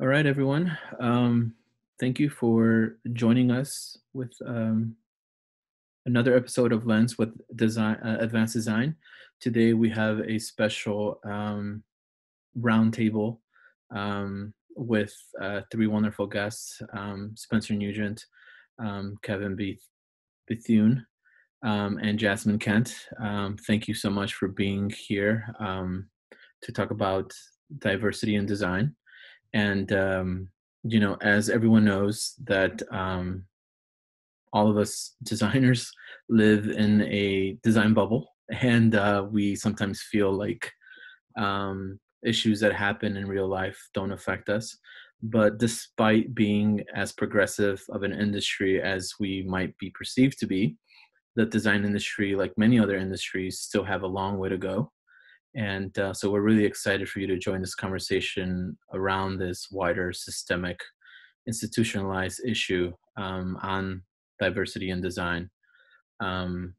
All right, everyone. Thank you for joining us with another episode of Lens with Design Advanced Design. Today we have a special roundtable with three wonderful guests: Spencer Nugent, Kevin Bethune, and Jasmine Kent. Thank you so much for being here to talk about diversity in design. And as everyone knows that all of us designers live in a design bubble, and we sometimes feel like issues that happen in real life don't affect us. But despite being as progressive of an industry as we might be perceived to be, the design industry, like many other industries, still have a long way to go. And so we're really excited for you to join this conversation around this wider systemic institutionalized issue on diversity in design. Um,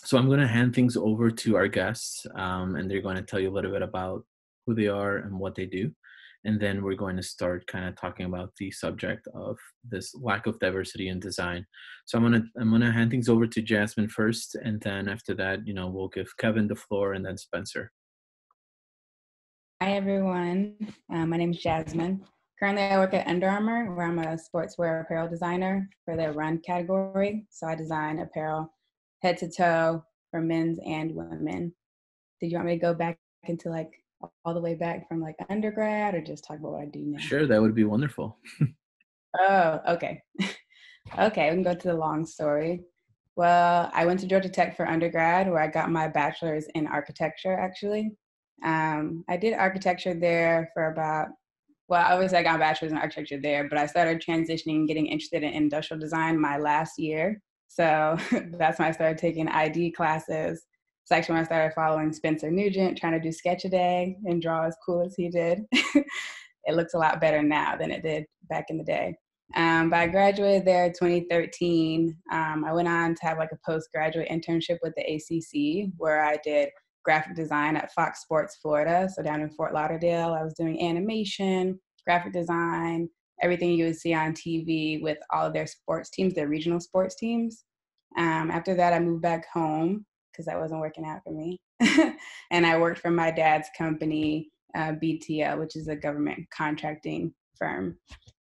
so I'm going to hand things over to our guests, and they're going to tell you a little bit about who they are and what they do. And then we're going to start kind of talking about the subject of this lack of diversity in design. So I'm gonna hand things over to Jasmine first, and then after that, we'll give Kevin the floor, and then Spencer. Hi, everyone. My name is Jasmine. Currently, I work at Under Armour, where I'm a sportswear apparel designer for their run category. So I design apparel head to toe for men's and women. Did you want me to go back into all the way back from undergrad, or just talk about what I do now? Sure, that would be wonderful. Oh, okay. Okay, we can go to the long story. Well, I went to Georgia Tech for undergrad, where I got my bachelor's in architecture, actually. I did architecture there for obviously I got a bachelor's in architecture there, but I started transitioning, getting interested in industrial design my last year. So that's when I started taking ID classes. It's actually when I started following Spencer Nugent, trying to do sketch a day and draw as cool as he did. It looks a lot better now than it did back in the day. But I graduated there in 2013. I went on to have a postgraduate internship with the ACC, where I did graphic design at Fox Sports Florida. So down in Fort Lauderdale, I was doing animation, graphic design, everything you would see on TV with all of their sports teams, their regional sports teams. After that, I moved back home because that wasn't working out for me. And I worked for my dad's company, BTL, which is a government contracting firm.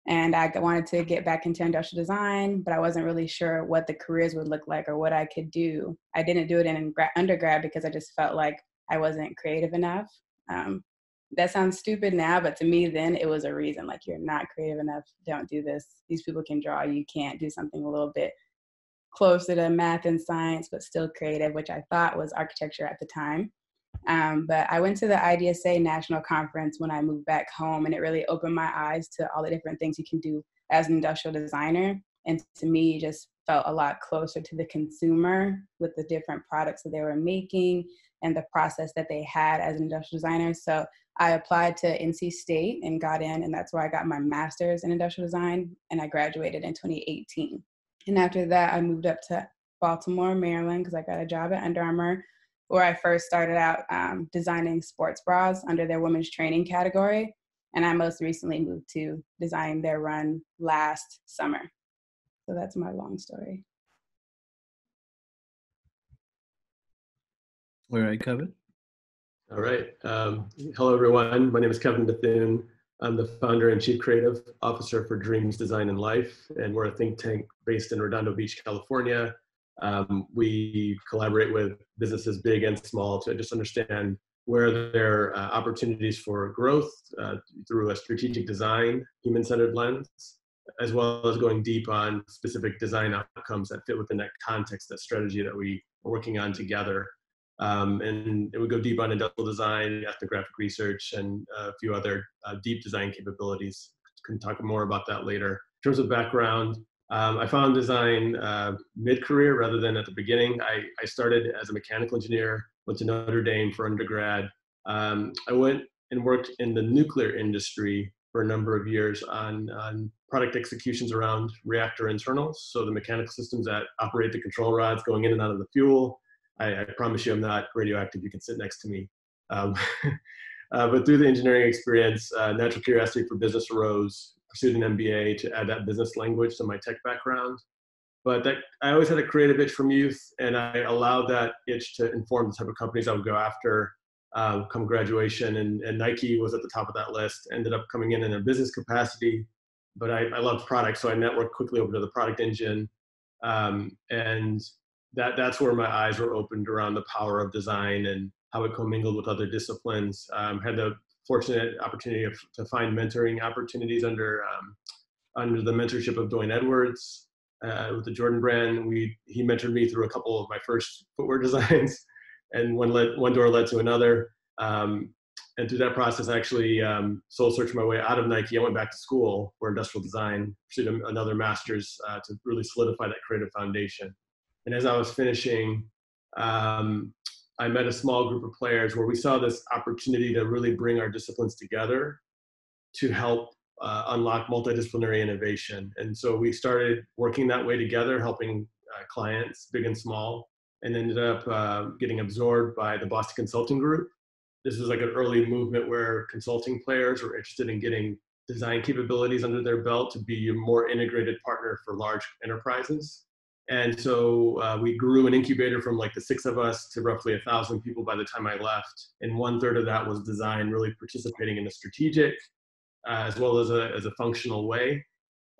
And I wanted to get back into industrial design, but I wasn't really sure what the careers would look like or what I could do. I didn't do it in undergrad because I just felt like I wasn't creative enough. That sounds stupid now, but to me then it was a reason, like, you're not creative enough, don't do this. These people can draw, you can't do something a little bit closer to math and science, but still creative, which I thought was architecture at the time. But I went to the IDSA National Conference when I moved back home, and it really opened my eyes to all the different things you can do as an industrial designer. And to me, it just felt a lot closer to the consumer with the different products that they were making and the process that they had as industrial designers. So I applied to NC State and got in, and that's where I got my master's in industrial design, and I graduated in 2018. And after that, I moved up to Baltimore, Maryland, because I got a job at Under Armour, where I first started out designing sports bras under their women's training category. And I most recently moved to design their run last summer. So that's my long story. All right, Kevin. All right. Hello, everyone. My name is Kevin Bethune. I'm the founder and chief creative officer for Dreams Design and Life, and we're a think tank based in Redondo Beach, California. We collaborate with businesses big and small to just understand where there are opportunities for growth through a strategic design, human-centered lens, as well as going deep on specific design outcomes that fit within that context, that strategy that we are working on together. And we go deep on industrial design, ethnographic research, and a few other deep design capabilities. Can talk more about that later. In terms of background, I found design mid-career rather than at the beginning. I started as a mechanical engineer, went to Notre Dame for undergrad. I went and worked in the nuclear industry for a number of years on product executions around reactor internals. So the mechanical systems that operate the control rods going in and out of the fuel. I promise you I'm not radioactive. You can sit next to me. But through the engineering experience, natural curiosity for business arose, pursued an MBA to add that business language to my tech background. But that, I always had a creative itch from youth, and I allowed that itch to inform the type of companies I would go after come graduation. And Nike was at the top of that list. Ended up coming in a business capacity, but I love products, so I networked quickly over to the product engine. And that's where my eyes were opened around the power of design and how it commingled with other disciplines. Had the fortunate opportunity to find mentoring opportunities under the mentorship of Dwayne Edwards with the Jordan brand. He mentored me through a couple of my first footwear designs, and one door led to another. And through that process, I actually soul searched my way out of Nike. I went back to school for industrial design, pursued another master's to really solidify that creative foundation. And as I was finishing, I met a small group of players where we saw this opportunity to really bring our disciplines together to help unlock multidisciplinary innovation. And so we started working that way together, helping clients, big and small, and ended up getting absorbed by the Boston Consulting Group. This was like an early movement where consulting players were interested in getting design capabilities under their belt to be a more integrated partner for large enterprises. And so we grew an incubator from like the 6 of us to roughly 1,000 people by the time I left. And 1/3 of that was design, really participating in a strategic as well as a functional way.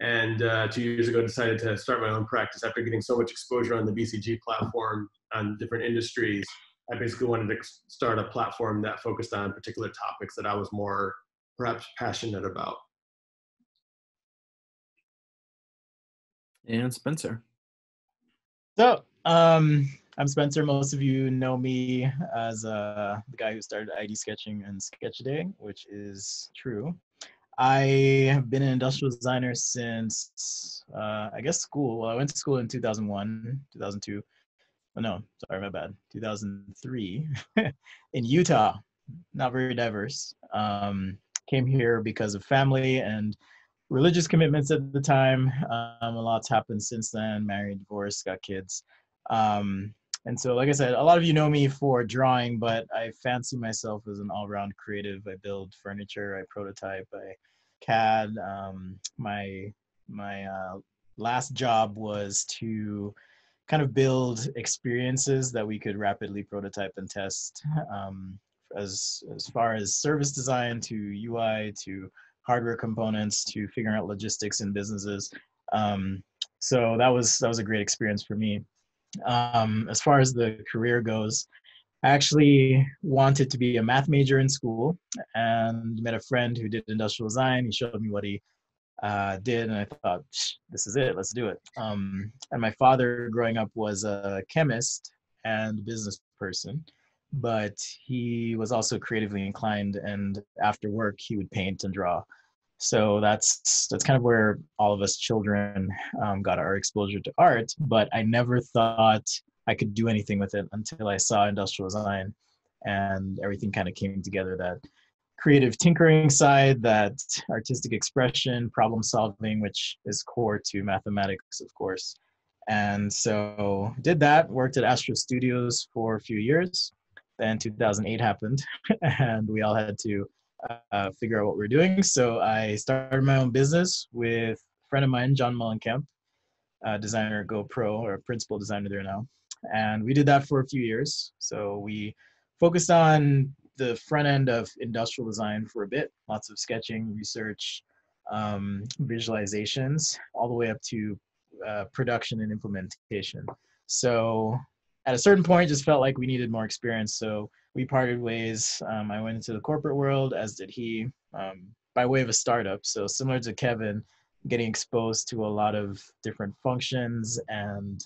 And 2 years ago, decided to start my own practice after getting so much exposure on the BCG platform on different industries. I basically wanted to start a platform that focused on particular topics that I was more perhaps passionate about. And Spencer. So, I'm Spencer. Most of you know me as the guy who started ID Sketching and Sketchaday, which is true. I have been an industrial designer since, I guess, school. Well, I went to school in 2001, 2002. Oh, no, sorry, my bad. 2003 in Utah. Not very diverse. Came here because of family and religious commitments at the time. A lot's happened since then. Married, divorced, got kids. And so, like I said, a lot of you know me for drawing, but I fancy myself as an all-round creative. I build furniture, I prototype, I CAD. My last job was to kind of build experiences that we could rapidly prototype and test, as far as service design to UI to hardware components to figuring out logistics in businesses. So that was a great experience for me. As far as the career goes, I actually wanted to be a math major in school and met a friend who did industrial design. He showed me what he did, and I thought, this is it, let's do it. And my father growing up was a chemist and business person, but he was also creatively inclined, and after work he would paint and draw. So that's kind of where all of us children got our exposure to art, but I never thought I could do anything with it until I saw industrial design, and everything kind of came together. That creative tinkering side, that artistic expression, problem solving, which is core to mathematics, of course. And so did that, worked at Astro Studios for a few years. Then 2008 happened and we all had to figure out what we were doing. So I started my own business with a friend of mine, John Mullenkemp, designer at GoPro, or principal designer there now. And we did that for a few years. So we focused on the front end of industrial design for a bit, lots of sketching, research, visualizations, all the way up to production and implementation. So at a certain point, just felt like we needed more experience. So we parted ways. I went into the corporate world, as did he, by way of a startup. So similar to Kevin, getting exposed to a lot of different functions and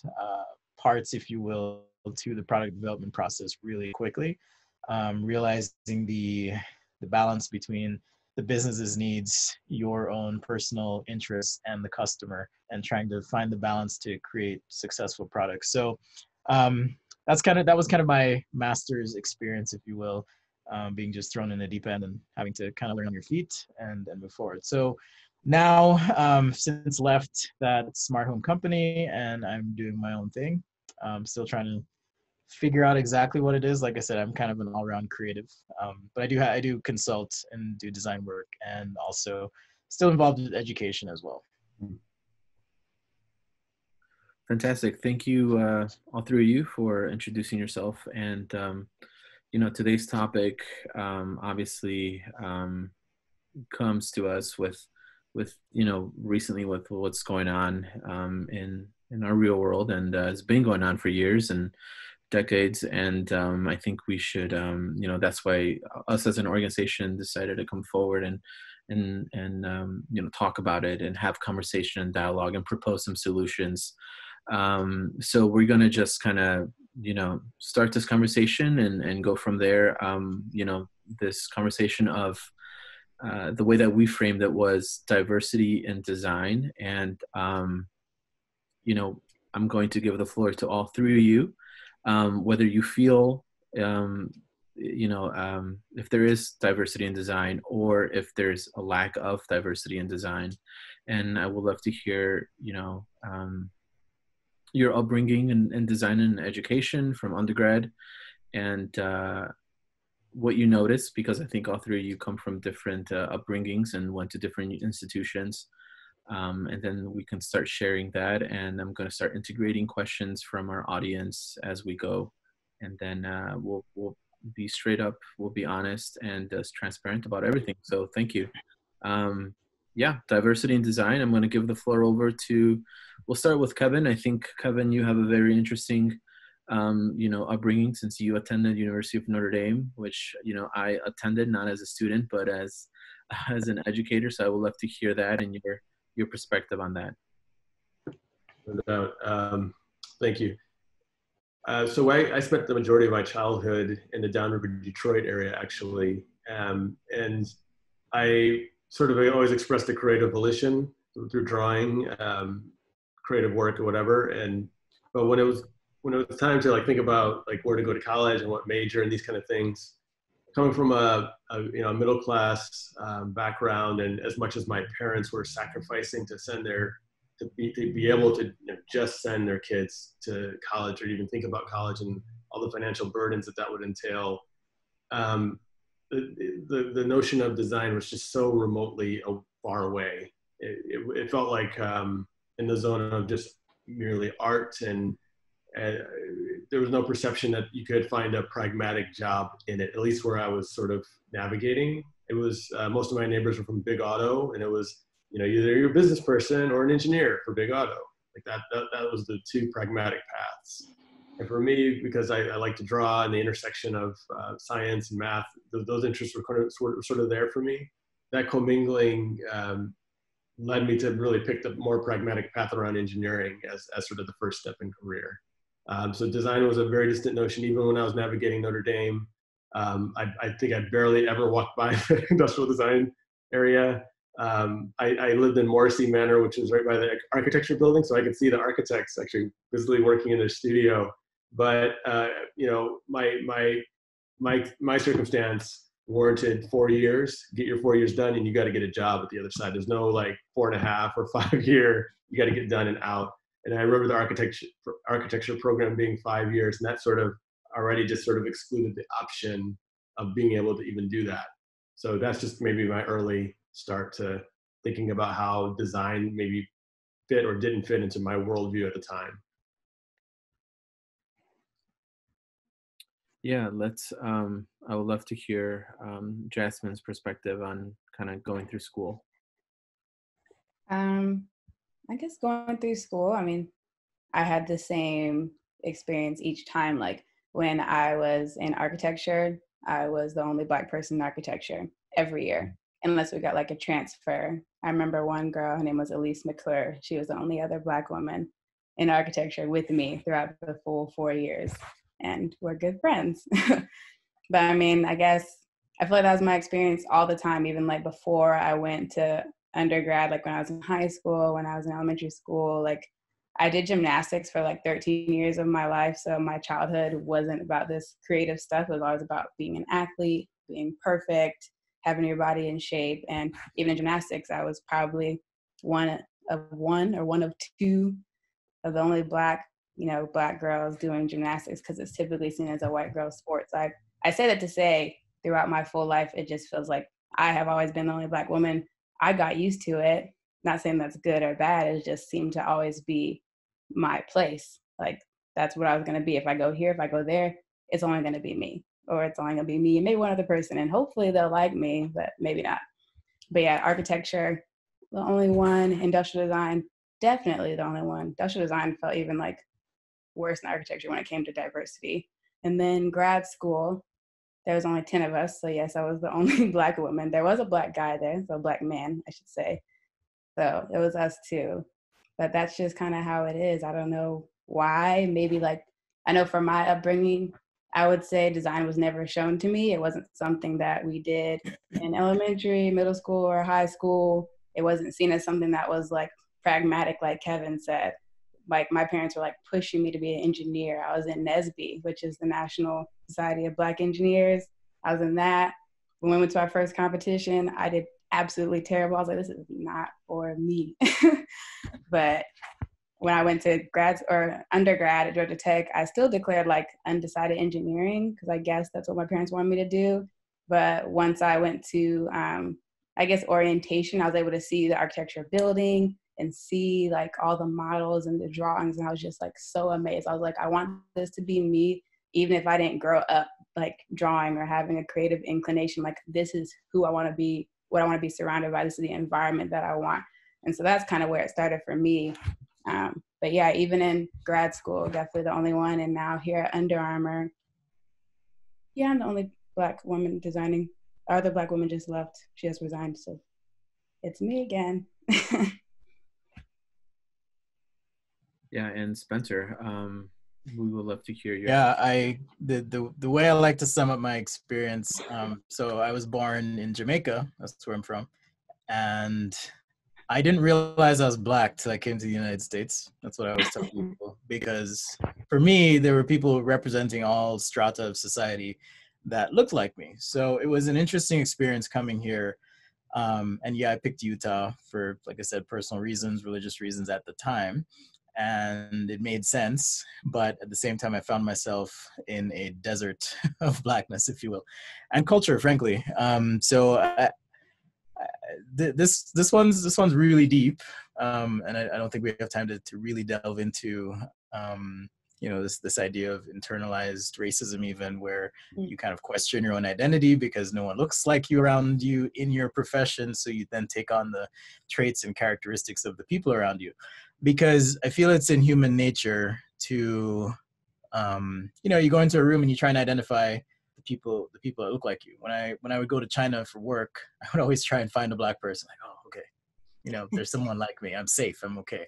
parts, if you will, to the product development process really quickly. Realizing the balance between the business's needs, your own personal interests, and the customer, and trying to find the balance to create successful products. So that was kind of my master's experience, if you will, being just thrown in the deep end and having to kind of learn on your feet and move forward. So now, since left that smart home company, and I'm doing my own thing, still trying to figure out exactly what it is. Like I said, I'm kind of an all-around creative, but I do consult and do design work, and also still involved in education as well. Fantastic. Thank you, all three of you, for introducing yourself. And today's topic obviously comes to us with recently with what's going on in our real world, and it's been going on for years and decades. And I think we should, that's why us as an organization decided to come forward and talk about it and have conversation and dialogue and propose some solutions. So we're going to just kind of, start this conversation and go from there. This conversation of the way that we framed it was diversity in design. And, I'm going to give the floor to all three of you, whether you feel, if there is diversity in design or if there's a lack of diversity in design. And I would love to hear, your upbringing in design and education from undergrad, and what you noticed, because I think all three of you come from different upbringings and went to different institutions. And then we can start sharing that, and I'm going to start integrating questions from our audience as we go. And then we'll be straight up, we'll be honest and as transparent about everything. So thank you. Diversity in design. I'm going to give the floor over to, we'll start with Kevin. I think, Kevin, you have a very interesting, upbringing, since you attended University of Notre Dame, which, I attended not as a student, but as an educator. So I would love to hear that and your perspective on that. No doubt. Thank you. So I spent the majority of my childhood in the Downriver Detroit area, actually. And I sort of always expressed a creative volition through drawing, creative work or whatever. But when it was time to think about where to go to college and what major and these kind of things, coming from a middle class background, and as much as my parents were sacrificing to be able to just send their kids to college or even think about college and all the financial burdens that would entail, the notion of design was just so remotely far away. It felt like in the zone of just merely art, and there was no perception that you could find a pragmatic job in it, at least where I was sort of navigating. It was, most of my neighbors were from big auto, and it was, either you're a business person or an engineer for big auto. That was the two pragmatic paths. And for me, because I like to draw, and the intersection of science and math, those interests were sort of there for me. That commingling led me to really pick the more pragmatic path around engineering as sort of the first step in career. So design was a very distant notion, even when I was navigating Notre Dame. I think I barely ever walked by the industrial design area. I lived in Morrissey Manor, which is right by the architecture building, so I could see the architects actually visibly working in their studio. But my circumstance warranted 4 years. Get your 4 years done, and you got to get a job at the other side. There's no 4.5 or 5 year. You got to get done and out. And I remember the architecture program being 5 years, and that sort of already just sort of excluded the option of being able to even do that. So that's just maybe my early start to thinking about how design maybe fit or didn't fit into my worldview at the time. Yeah, I would love to hear Jasmine's perspective on kind of going through school. I guess going through school, I had the same experience each time. When I was in architecture, I was the only Black person in architecture every year, unless we got a transfer. I remember one girl, her name was Elise McClure. She was the only other Black woman in architecture with me throughout the full 4 years. And we're good friends. But I guess I feel like that was my experience all the time, even before I went to undergrad, when I was in high school, when I was in elementary school. I did gymnastics for 13 years of my life. So my childhood wasn't about this creative stuff. It was always about being an athlete, being perfect, having your body in shape. And even in gymnastics, I was probably one of two of the only Black Black girls doing gymnastics because it's typically seen as a white girl sport. So I say that to say throughout my full life, it just feels like I have always been the only Black woman. I got used to it. Not saying that's good or bad. It just seemed to always be my place. Like, that's what I was going to be. If I go here, if I go there, it's only going to be me, or it's only going to be me and maybe one other person. And hopefully they'll like me, but maybe not. But yeah, architecture, the only one. Industrial design, definitely the only one. Industrial design felt even like worse than architecture when it came to diversity. And then grad school, there was only 10 of us. So yes, I was the only Black woman. There was a Black guy there, so a Black man, I should say. So it was us too. But that's just kind of how it is. I don't know why. Maybe I know for my upbringing, I would say design was never shown to me. It wasn't something that we did in elementary, middle school, or high school. It wasn't seen as something that was pragmatic, like Kevin said. My parents were pushing me to be an engineer. I was in NSBE, which is the National Society of Black Engineers. I was in that. When we went to our first competition, I did absolutely terrible. I was like, this is not for me. But when I went to undergrad at Georgia Tech, I still declared undecided engineering because I guess that's what my parents wanted me to do. But once I went to, orientation, I was able to see the architecture building and see all the models and the drawings. And I was just so amazed. I was like, I want this to be me, even if I didn't grow up drawing or having a creative inclination. This is who I want to be, what I want to be surrounded by. This is the environment that I want. And so that's kind of where it started for me. But yeah, even in grad school, definitely the only one. And now here at Under Armour, yeah, I'm the only Black woman designing. Our other Black woman just left. She just resigned. So it's me again. Yeah, and Spencer, we would love to hear your. Yeah, the way I like to sum up my experience. So I was born in Jamaica. That's where I'm from, and I didn't realize I was Black till I came to the United States. That's what I always tell people, because for me, there were people representing all strata of society that looked like me. So it was an interesting experience coming here. And yeah, I picked Utah for, like I said, personal reasons, religious reasons at the time. And it made sense. But at the same time, I found myself in a desert of Blackness, if you will, and culture, frankly. This one's really deep, and I don't think we have time to really delve into this idea of internalized racism, even where you kind of question your own identity because no one looks like you around you in your profession, so you then take on the traits and characteristics of the people around you, because I feel it's in human nature to you go into a room and you try and identify the people that look like you. When I would go to China for work, I would always try and find a Black person. Oh, okay, there's someone like me. I'm safe. I'm okay.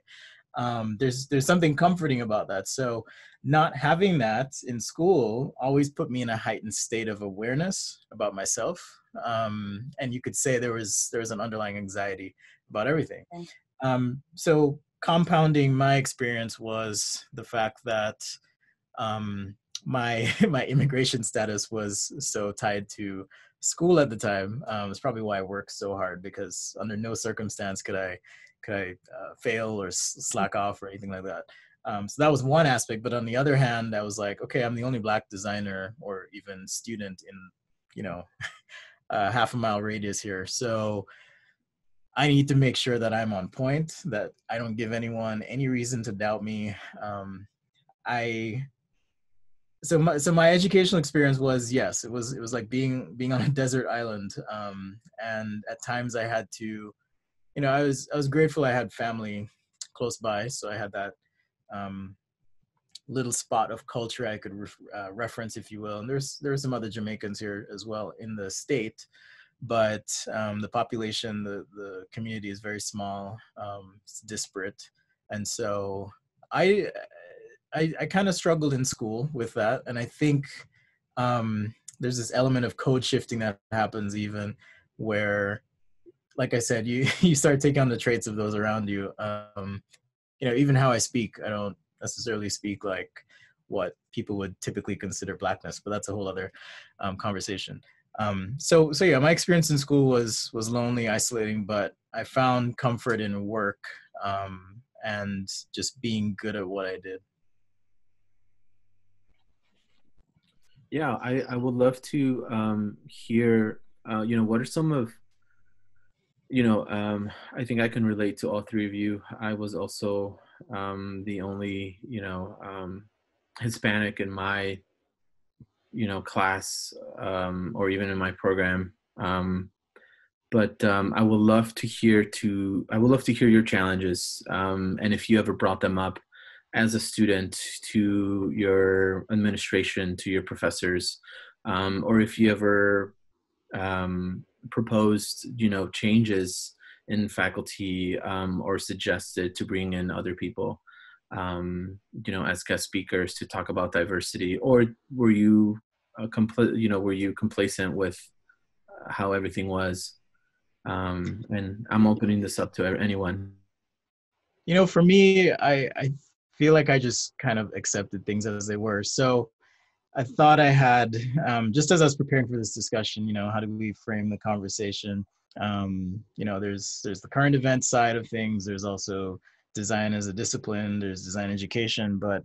There's something comforting about that. So not having that in school always put me in a heightened state of awareness about myself. And you could say there was an underlying anxiety about everything. So compounding my experience was the fact that my immigration status was so tied to school at the time. It's probably why I worked so hard, because under no circumstance could I fail or slack off or anything like that. So that was one aspect. But on the other hand, I was like, okay, I'm the only Black designer or even student in half a mile radius here. So I need to make sure that I'm on point, that I don't give anyone any reason to doubt me. So my educational experience was, yes, it was like being on a desert island, and at times I had to, I was grateful I had family close by, so I had that little spot of culture I could reference, if you will. And there were some other Jamaicans here as well in the state, but the population, the community is very small, it's disparate, and so I kind of struggled in school with that. And I think there's this element of code shifting that happens, even where, like I said, you start taking on the traits of those around you. Even how I speak, I don't necessarily speak like what people would typically consider Blackness, but that's a whole other conversation. So yeah, my experience in school was lonely, isolating, but I found comfort in work and just being good at what I did. Yeah, I would love to hear, what are some of, I think I can relate to all three of you. I was also the only, Hispanic in my, class, or even in my program. But I would love to hear your challenges, and if you ever brought them up as a student to your administration, to your professors, or if you ever proposed, changes in faculty, or suggested to bring in other people, as guest speakers to talk about diversity, or were you were you complacent with how everything was? And I'm opening this up to anyone. For me, I feel like I just kind of accepted things as they were. So I thought I had, just as I was preparing for this discussion, how do we frame the conversation? There's the current event side of things. There's also design as a discipline. There's design education, but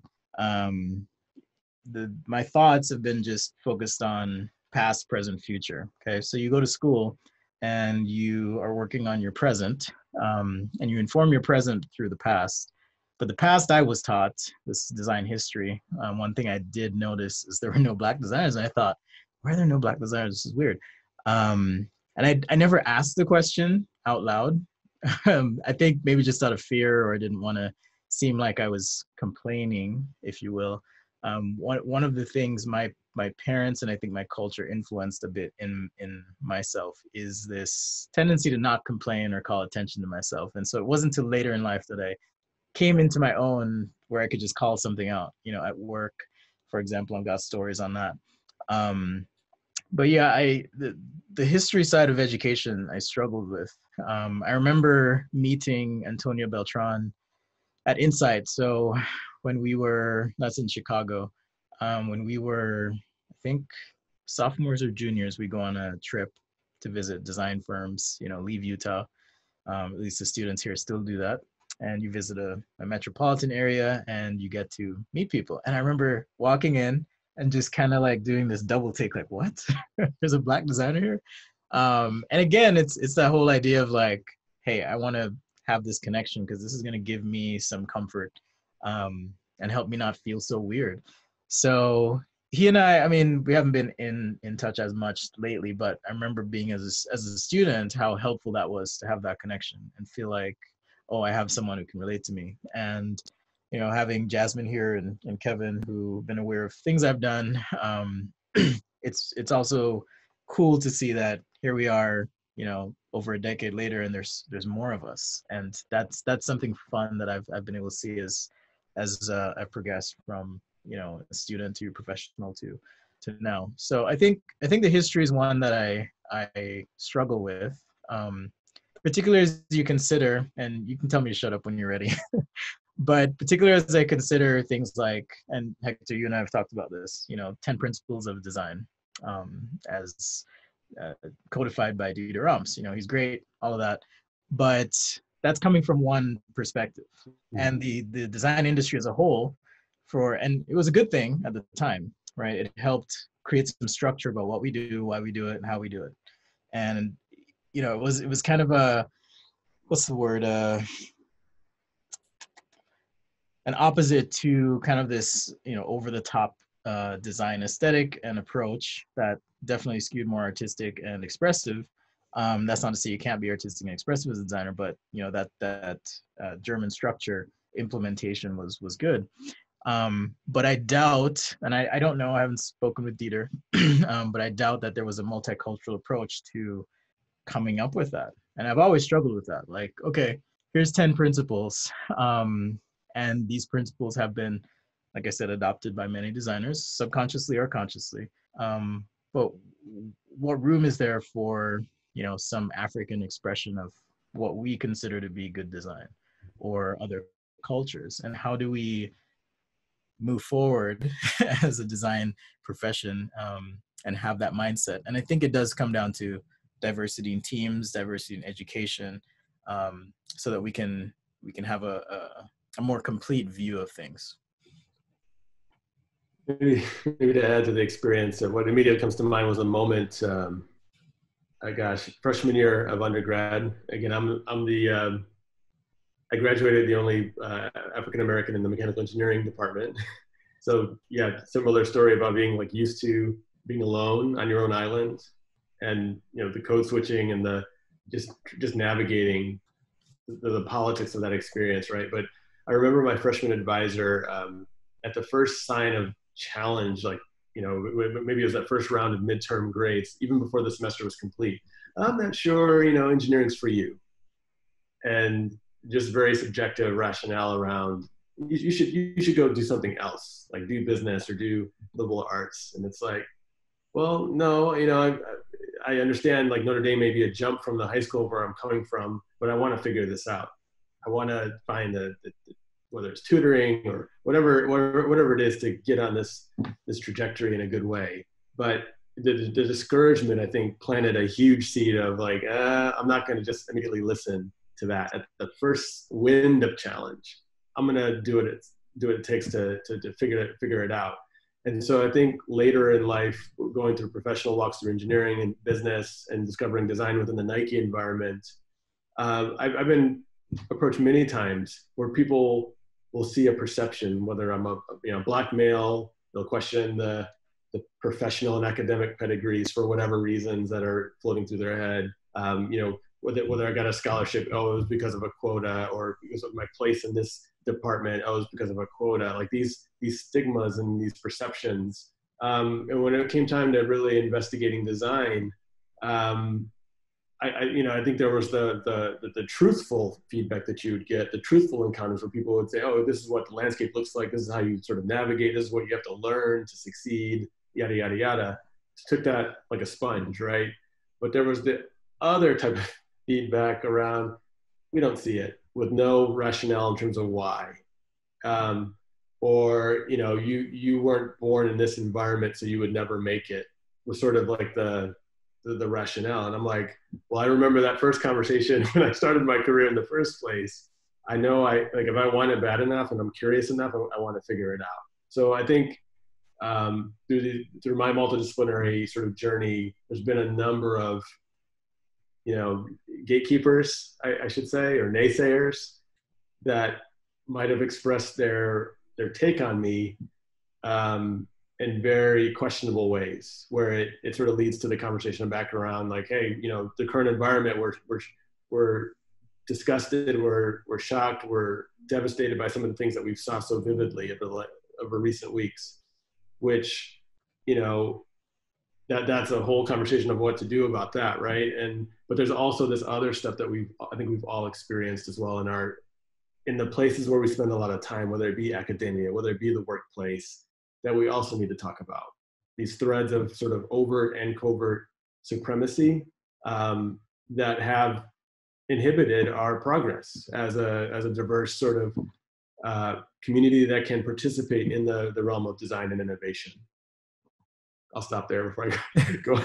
my thoughts have been just focused on past, present, future. Okay, so you go to school and you are working on your present, and you inform your present through the past. But the past I was taught, this design history, one thing I did notice is there were no Black designers. And I thought, why are there no Black designers? This is weird. And I never asked the question out loud. I think maybe just out of fear, or I didn't want to seem like I was complaining, if you will. One of the things my parents and I think my culture influenced a bit in myself is this tendency to not complain or call attention to myself. And so it wasn't until later in life that I came into my own where I could just call something out, at work, for example. I've got stories on that. But yeah, the history side of education I struggled with. I remember meeting Antonio Beltran at Insight. So that's in Chicago, when we were, I think, sophomores or juniors, we go on a trip to visit design firms, leave Utah. At least the students here still do that. And you visit a metropolitan area and you get to meet people. And I remember walking in and just kind of like doing this double take, like, what? There's a Black designer here? And again, it's that whole idea of like, hey, I want to have this connection because this is going to give me some comfort, and help me not feel so weird. So he and I mean, we haven't been in touch as much lately, but I remember being as a student, how helpful that was to have that connection and feel like, oh, I have someone who can relate to me. And, having Jasmine here and Kevin, who've been aware of things I've done, it's also cool to see that here we are, over a decade later, and there's more of us. And that's something fun that I've been able to see as I've progressed from, a student to professional to now. So I think the history is one that I struggle with, particularly as you consider, and you can tell me to shut up when you're ready, but particularly as I consider things like, and Hector, you and I have talked about this, 10 principles of design, as codified by Dieter Rams. He's great, all of that, but that's coming from one perspective. And the design industry as a whole, and it was a good thing at the time, right? It helped create some structure about what we do, why we do it, and how we do it. And it was kind of a, what's the word, an opposite to kind of this, over the top design aesthetic and approach that definitely skewed more artistic and expressive. That's not to say you can't be artistic and expressive as a designer, but that German structure implementation was good. But I doubt, and I don't know, I haven't spoken with Dieter, but I doubt that there was a multicultural approach to coming up with that. And I've always struggled with that. Like, okay, here's 10 principles. And these principles have been, like I said, adopted by many designers, subconsciously or consciously. But what room is there for, some African expression of what we consider to be good design, or other cultures? And how do we move forward as a design profession, and have that mindset? And I think it does come down to diversity in teams, diversity in education, so that we can have a more complete view of things. maybe to add to the experience, what immediately comes to mind was a moment. Freshman year of undergrad. Again, I graduated the only African American in the mechanical engineering department. So yeah, similar story about being like used to being alone on your own island, and the code switching and the just navigating the politics of that experience, right? But I remember my freshman advisor at the first sign of challenge, like maybe it was that first round of midterm grades, even before the semester was complete. I'm not sure, engineering's for you, and just very subjective rationale around you should go do something else, like do business or do liberal arts. And it's like, well, no, I understand like Notre Dame may be a jump from the high school where I'm coming from, but I want to figure this out. I want to find whether it's tutoring or whatever it is to get on this trajectory in a good way. But the discouragement, I think, planted a huge seed of like, I'm not going to just immediately listen to that. At the first wind of challenge, I'm going to do what it takes to figure it out. And so I think later in life, going through professional walks through engineering and business and discovering design within the Nike environment, I've been approached many times where people will see a perception, whether I'm a Black male, they'll question the professional and academic pedigrees for whatever reasons that are floating through their head. Whether I got a scholarship, it was because of a quota, or because of my place in this department, it was because of a quota. Like these stigmas and these perceptions. And when it came time to really investigating design, I think there was the truthful feedback that you would get, the truthful encounters where people would say, oh, this is what the landscape looks like. This is how you sort of navigate. This is what you have to learn to succeed, yada, yada, yada. Took that like a sponge, right? But there was the other type of feedback around, we don't see it, with no rationale in terms of why. Or, you weren't born in this environment, so you would never make it, was sort of like the rationale. And I'm like, well, I remember that first conversation when I started my career in the first place. I know if I want it bad enough and I'm curious enough, I want to figure it out. So I think through my multidisciplinary sort of journey, there's been a number of, gatekeepers, I should say, or naysayers that might have expressed their take on me in very questionable ways, where it sort of leads to the conversation back around like, hey, the current environment, we're disgusted, we're shocked, we're devastated by some of the things that we've saw so vividly over recent weeks, which, that's a whole conversation of what to do about that, right? But there's also this other stuff that I think we've all experienced as well in the places where we spend a lot of time, whether it be academia, whether it be the workplace, that we also need to talk about. These threads of sort of overt and covert supremacy that have inhibited our progress as a diverse sort of community that can participate in the realm of design and innovation. I'll stop there before I go.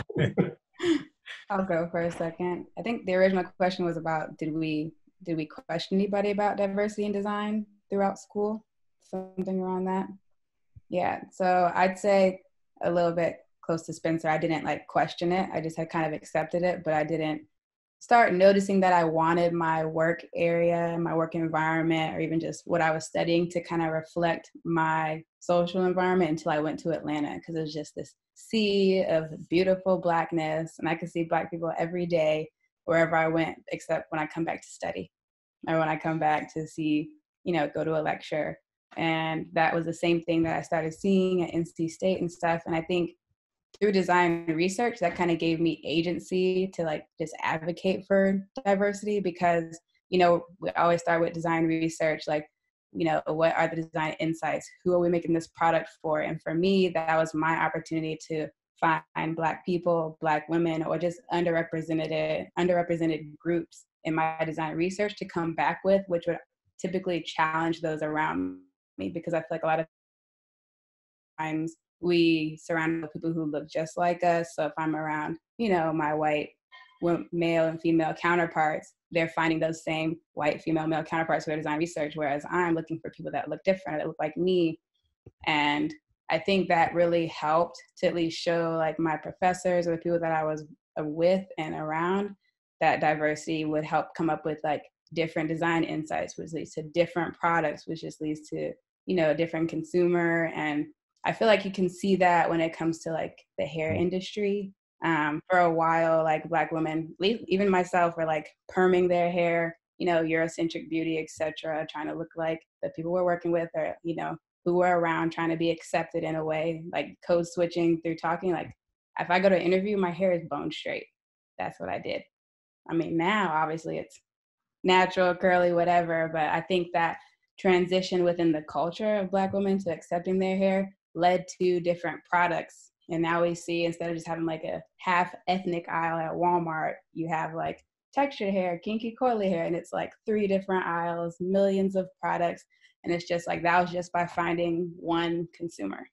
I'll go for a second. I think the original question was about, did we question anybody about diversity in design throughout school? Something around that. Yeah, so I'd say a little bit close to Spencer. I didn't like question it. I just had kind of accepted it, but I didn't start noticing that I wanted my work area, my work environment, or even just what I was studying to kind of reflect my social environment until I went to Atlanta, because it was just this sea of beautiful Blackness, and I could see Black people every day wherever I went, except when I come back to study or when I come back to see, go to a lecture. And that was the same thing that I started seeing at NC State and stuff. And I think through design research, that kind of gave me agency to like just advocate for diversity, because, we always start with design research, like, what are the design insights? Who are we making this product for? And for me, that was my opportunity to find Black people, Black women, or just underrepresented groups in my design research to come back with, which would typically challenge those around me, because I feel like a lot of times we surround people who look just like us. So if I'm around, my white male and female counterparts, they're finding those same white female male counterparts for their design research, whereas I'm looking for people that look different, that look like me. And I think that really helped to at least show like my professors or the people that I was with and around that diversity would help come up with like different design insights, which leads to different products, which just leads to, you know, a different consumer. And I feel like you can see that when it comes to like the hair industry. For a while, like Black women, even myself, were like perming their hair, you know, Eurocentric beauty, etc., trying to look like the people we're working with, or, you know, who were around, trying to be accepted in a way, like code switching through talking. Like if I go to an interview, my hair is bone straight. That's what I did. I mean, now obviously it's natural, curly, whatever, but I think that transition within the culture of Black women to accepting their hair led to different products. And now we see, instead of just having like a half ethnic aisle at Walmart, you have like textured hair, kinky coily hair, and it's like 3 different aisles, millions of products. And it's just like, that was just by finding one consumer.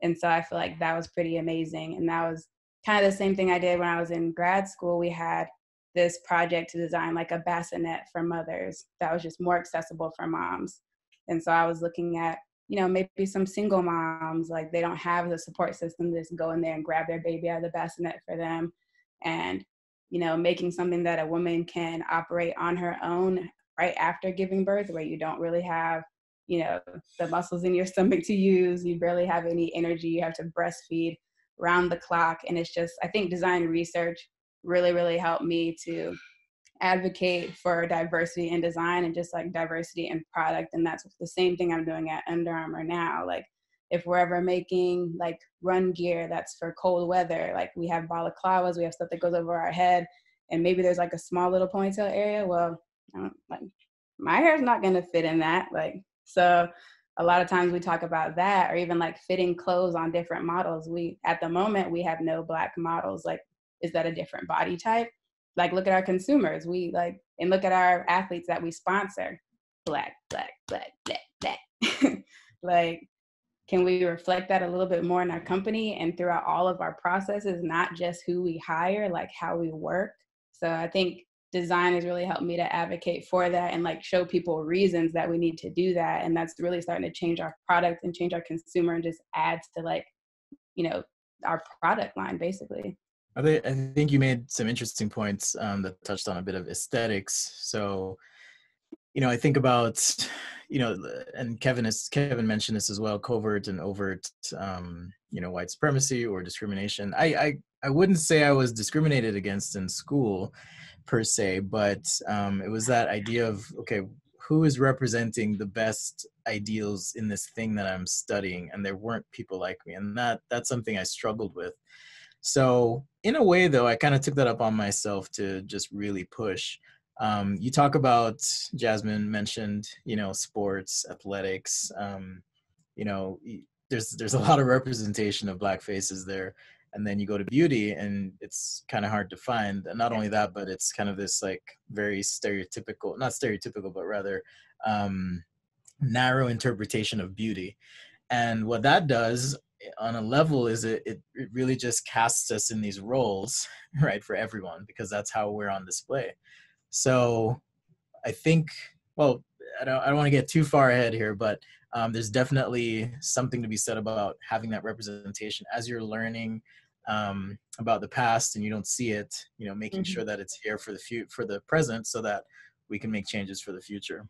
And so I feel like that was pretty amazing. And that was kind of the same thing I did when I was in grad school. We had this project to design like a bassinet for mothers that was just more accessible for moms. And so I was looking at, you know, maybe some single moms, like they don't have the support system to just go in there and grab their baby out of the bassinet for them. And, you know, making something that a woman can operate on her own right after giving birth, where you don't really have, you know, the muscles in your stomach to use, you barely have any energy, you have to breastfeed round the clock. And it's just, I think design research really, really helped me to advocate for diversity in design and just like diversity in product. And that's the same thing I'm doing at Under Armour now. Like if we're ever making like run gear that's for cold weather, like we have balaclavas, we have stuff that goes over our head, and maybe there's like a small little ponytail area. Well, like my hair's not going to fit in that. Like, so a lot of times we talk about that, or even like fitting clothes on different models. At the moment, we have no Black models. Like, is that a different body type? Like, look at our consumers. And look at our athletes that we sponsor. Black, Black, Black, Black, Black. Like, can we reflect that a little bit more in our company and throughout all of our processes, not just who we hire, like how we work? So I think design has really helped me to advocate for that and like show people reasons that we need to do that. And that's really starting to change our product and change our consumer and just adds to like, you know, our product line basically. I think you made some interesting points that touched on a bit of aesthetics. So, you know, I think about, you know, and Kevin mentioned this as well, covert and overt, you know, white supremacy or discrimination. I wouldn't say I was discriminated against in school per se, but it was that idea of, okay, who is representing the best ideals in this thing that I'm studying? And there weren't people like me. And that's something I struggled with. So in a way, though, I kind of took that up on myself to just really push. You talk about, Jasmine mentioned, you know, sports, athletics, you know, there's a lot of representation of Black faces there. And then you go to beauty and it's kind of hard to find. And not only that, but it's kind of this like very stereotypical, not stereotypical, but rather narrow interpretation of beauty. And what that does on a level is it really just casts us in these roles, right, for everyone, because that's how we're on display. So I think, well, I don't want to get too far ahead here, but there's definitely something to be said about having that representation as you're learning about the past and you don't see it, you know, making sure that it's here for the present so that we can make changes for the future.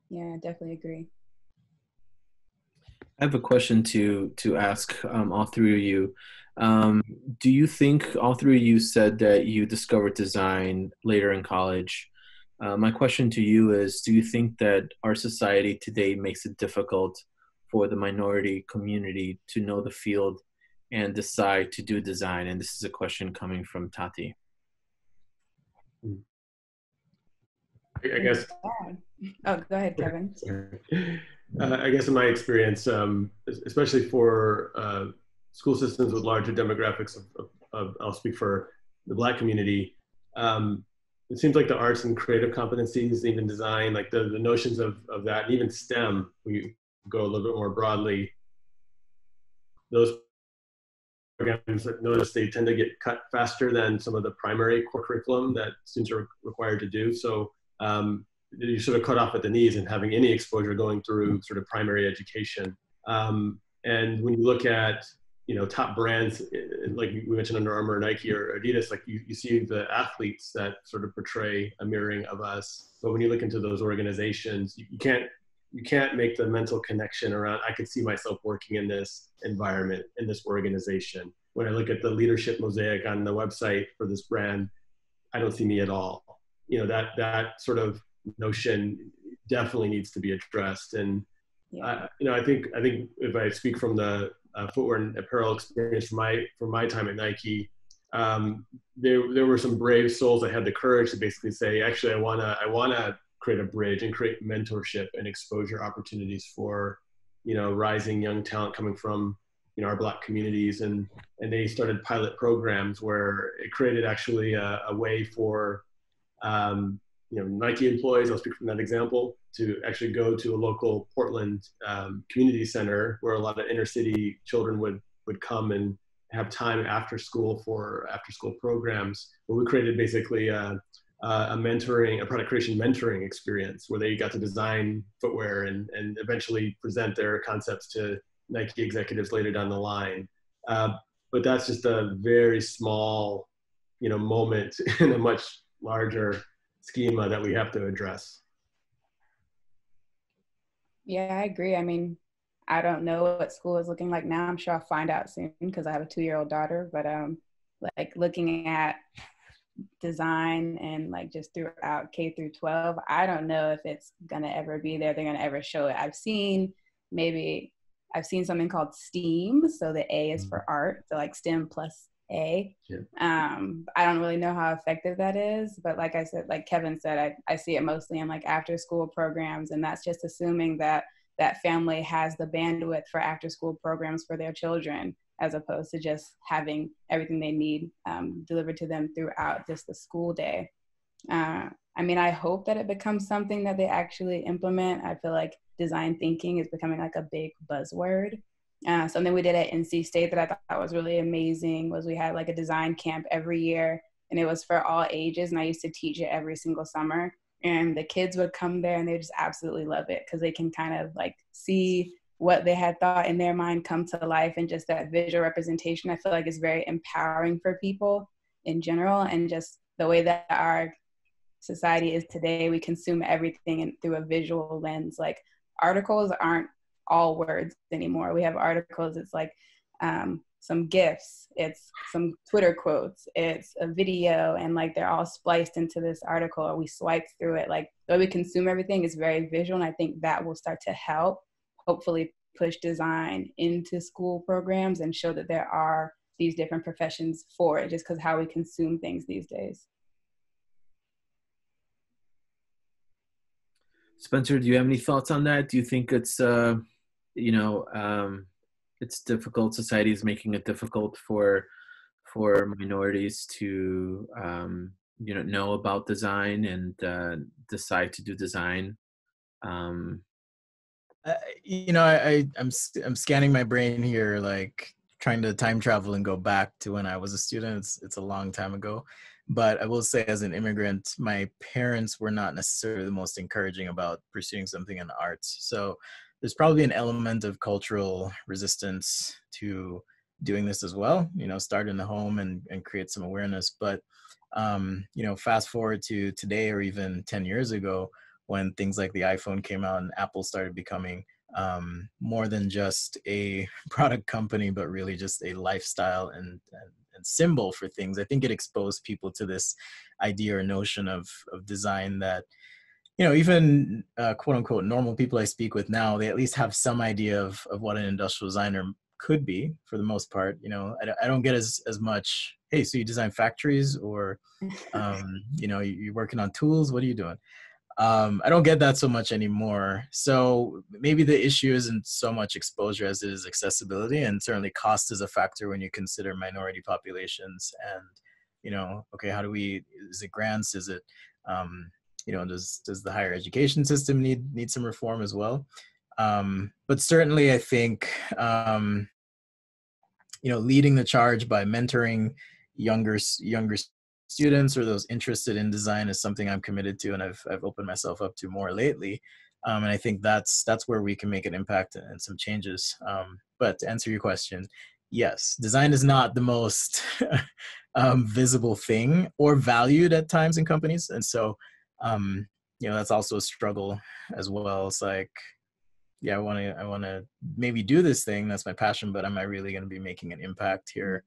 Yeah, I definitely agree. I have a question to ask all three of you. Do you think, all three of you said that you discovered design later in college? My question to you is, do you think that our society today makes it difficult for the minority community to know the field and decide to do design? And this is a question coming from Tati. I guess. Oh, go ahead, Kevin. I guess in my experience, especially for school systems with larger demographics of I'll speak for the Black community, it seems like the arts and creative competencies, even design, like the notions of that, and even STEM, we go a little bit more broadly. Those programs, notice they tend to get cut faster than some of the primary core curriculum that students are required to do. So you sort of cut off at the knees and having any exposure going through sort of primary education. And when you look at, top brands, like we mentioned Under Armour, Nike, or Adidas, like you see the athletes that sort of portray a mirroring of us. But when you look into those organizations, you can't make the mental connection around, I could see myself working in this environment, in this organization. When I look at the leadership mosaic on the website for this brand, I don't see me at all. That sort of notion definitely needs to be addressed. And Yeah. I think if I speak from the footwear and apparel experience from my time at Nike, there were some brave souls that had the courage to basically say, actually, I wanna create a bridge and create mentorship and exposure opportunities for, rising young talent coming from, our Black communities, and they started pilot programs where it created actually a way for Nike employees, I'll speak from that example, to actually go to a local Portland community center where a lot of inner city children would come and have time after school for after school programs. But we created basically a product creation mentoring experience where they got to design footwear and eventually present their concepts to Nike executives later down the line. But that's just a very small, moment in a much larger schema that we have to address. Yeah, I agree. I mean, I don't know what school is looking like now. I'm sure I'll find out soon because I have a 2-year-old daughter. But like looking at design and like just throughout K through 12, I don't know if it's gonna ever be there. They're gonna ever show it. I've seen something called STEAM. So the A is for art. So like STEM plus A. Yeah. I don't really know how effective that is, but like I said, like Kevin said, I see it mostly in like after school programs, and that's just assuming that that family has the bandwidth for after school programs for their children, as opposed to just having everything they need delivered to them throughout just the school day. I mean, I hope that it becomes something that they actually implement. I feel like design thinking is becoming like a big buzzword. Something we did at NC State that I thought was really amazing was we had like a design camp every year, and it was for all ages, and I used to teach it every single summer. And the kids would come there and they just absolutely love it because they can kind of like see what they had thought in their mind come to life, and just that visual representation I feel like is very empowering for people in general. And just the way that our society is today, we consume everything through a visual lens. Like articles aren't all words anymore. We have articles, it's like some GIFs, it's some Twitter quotes, it's a video, and like they're all spliced into this article, or we swipe through it. Like the way we consume everything is very visual, and I think that will start to help hopefully push design into school programs and show that there are these different professions for it, just because how we consume things these days. Spencer, do you have any thoughts on that? Do you think it's it's difficult, society is making it difficult for minorities to know about design and decide to do design? I'm scanning my brain here, like trying to time travel and go back to when I was a student. It's a long time ago, but I will say, as an immigrant, my parents were not necessarily the most encouraging about pursuing something in the arts. So there's probably an element of cultural resistance to doing this as well, start in the home and create some awareness. But, fast forward to today, or even 10 years ago, when things like the iPhone came out and Apple started becoming more than just a product company, but really just a lifestyle and symbol for things. I think it exposed people to this idea or notion of design that, even quote unquote normal people I speak with now, they at least have some idea of what an industrial designer could be for the most part. I don't get as much, hey, so you design factories, or, you're working on tools, what are you doing? I don't get that so much anymore. So maybe the issue isn't so much exposure as it is accessibility, and certainly cost is a factor when you consider minority populations. And, okay, is it grants? Is it, does the higher education system need some reform as well? But certainly I think, leading the charge by mentoring younger students or those interested in design is something I'm committed to, and I've opened myself up to more lately. And I think that's where we can make an impact and some changes. But to answer your question, yes, design is not the most visible thing or valued at times in companies. And so, that's also a struggle as well. It's like, yeah, I want to maybe do this thing. That's my passion, but am I really going to be making an impact here?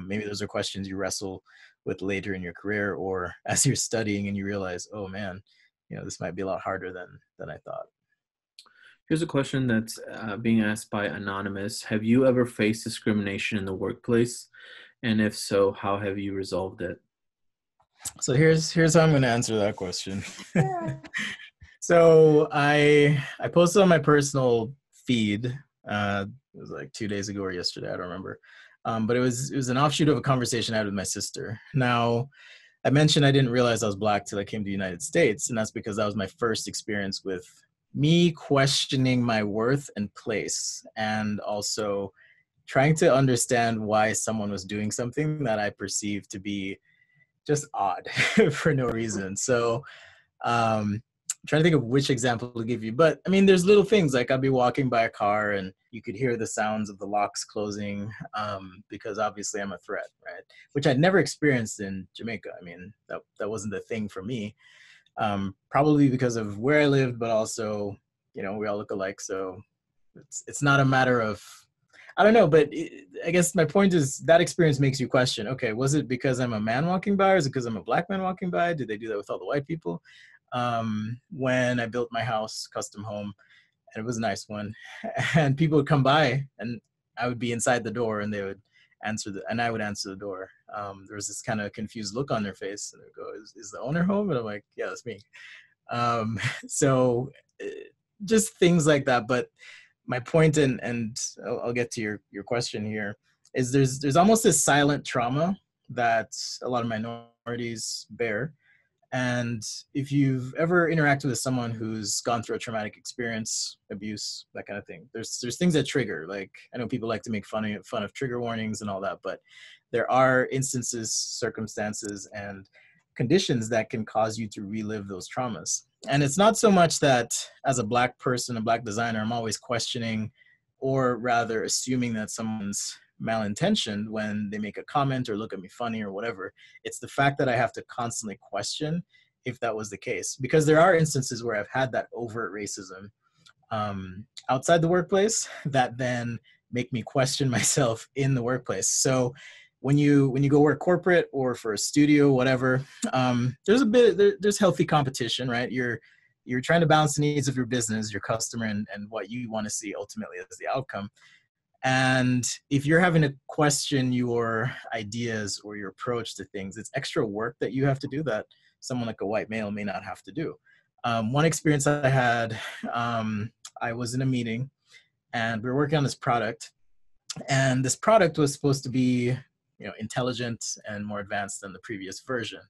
Maybe those are questions you wrestle with later in your career, or as you're studying and you realize, oh man, this might be a lot harder than I thought. Here's a question that's being asked by Anonymous. Have you ever faced discrimination in the workplace? And if so, how have you resolved it? So here's how I'm going to answer that question. So I posted on my personal feed. It was like 2 days ago or yesterday, I don't remember. But it was an offshoot of a conversation I had with my sister. Now, I mentioned I didn't realize I was Black till I came to the United States, and that's because that was my first experience with me questioning my worth and place, and also trying to understand why someone was doing something that I perceived to be just odd for no reason. So I'm trying to think of which example to give you, but I mean, there's little things like I'd be walking by a car and you could hear the sounds of the locks closing, because obviously I'm a threat, right? Which I'd never experienced in Jamaica. I mean, that wasn't the thing for me, probably because of where I lived, but also, we all look alike. So it's not a matter of, I don't know, but I guess my point is that experience makes you question, okay, was it because I'm a man walking by, or is it because I'm a Black man walking by? Did they do that with all the white people? When I built my house, custom home, and it was a nice one, and people would come by and I would be inside the door and they would and I would answer the door. There was this kind of confused look on their face, and they would go, is the owner home? And I'm like, yeah, that's me. So just things like that. But my point, and I'll get to your question here, is there's almost this silent trauma that a lot of minorities bear. And if you've ever interacted with someone who's gone through a traumatic experience, abuse, that kind of thing, there's things that trigger. Like, I know people like to make fun of trigger warnings and all that, but there are instances, circumstances, and conditions that can cause you to relive those traumas. And it's not so much that as a Black person, a Black designer, I'm always questioning or rather assuming that someone's malintentioned when they make a comment or look at me funny or whatever. It's the fact that I have to constantly question if that was the case, because there are instances where I've had that overt racism outside the workplace that then make me question myself in the workplace. So when you go work corporate or for a studio, whatever, there's healthy competition, right? You're trying to balance the needs of your business, your customer, and what you want to see ultimately as the outcome. And if you're having to question your ideas or your approach to things, it's extra work that you have to do that someone like a white male may not have to do. One experience I had, I was in a meeting and we were working on this product, and this product was supposed to be, intelligent and more advanced than the previous version.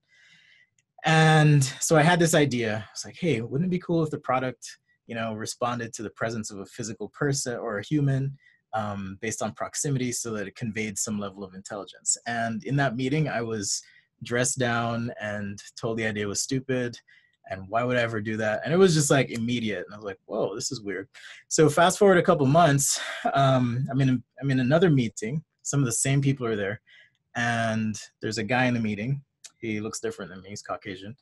And so I had this idea. I was like, hey, wouldn't it be cool if the product, responded to the presence of a physical person or a human, based on proximity, so that it conveyed some level of intelligence. And in that meeting, I was dressed down and told the idea was stupid. And why would I ever do that? And it was just like immediate. And I was like, whoa, this is weird. So fast forward a couple months, I'm in another meeting. Some of the same people are there. And there's a guy in the meeting. He looks different than me. He's Caucasian.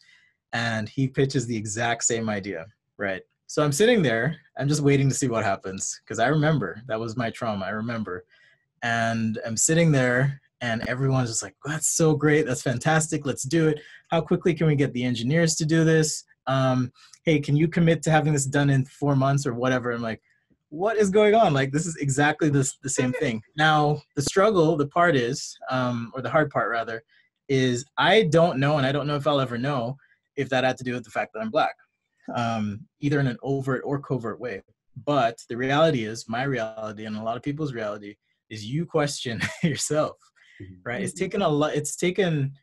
And he pitches the exact same idea, right? So I'm sitting there. I'm just waiting to see what happens, because I remember that was my trauma. I remember. And I'm sitting there and everyone's just like, oh, that's so great. That's fantastic. Let's do it. How quickly can we get the engineers to do this? Hey, can you commit to having this done in 4 months or whatever? I'm like, what is going on? Like, this is exactly the same thing. Now, the part is, or the hard part rather, is I don't know, and I don't know if I'll ever know, if that had to do with the fact that I'm Black, either in an overt or covert way. But the reality is, my reality and a lot of people's reality is, you question yourself, right? It's taken a lot. It's taken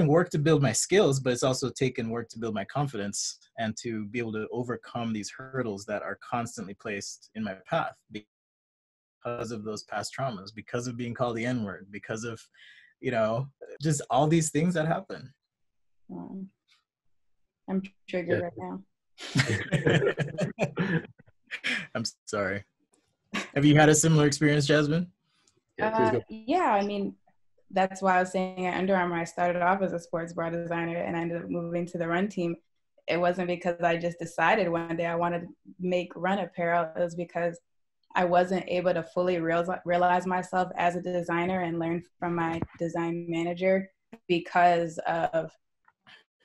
work to build my skills, but it's also taken work to build my confidence and to be able to overcome these hurdles that are constantly placed in my path because of those past traumas, because of being called the N-word, because of, just all these things that happen. I'm triggered right now. I'm sorry. Have you had a similar experience, Jasmine? Yeah, please go. Yeah, I mean, that's why I was saying at Under Armour, I started off as a sports bra designer and I ended up moving to the run team. It wasn't because I just decided one day I wanted to make run apparel. It was because I wasn't able to fully realize myself as a designer and learn from my design manager because of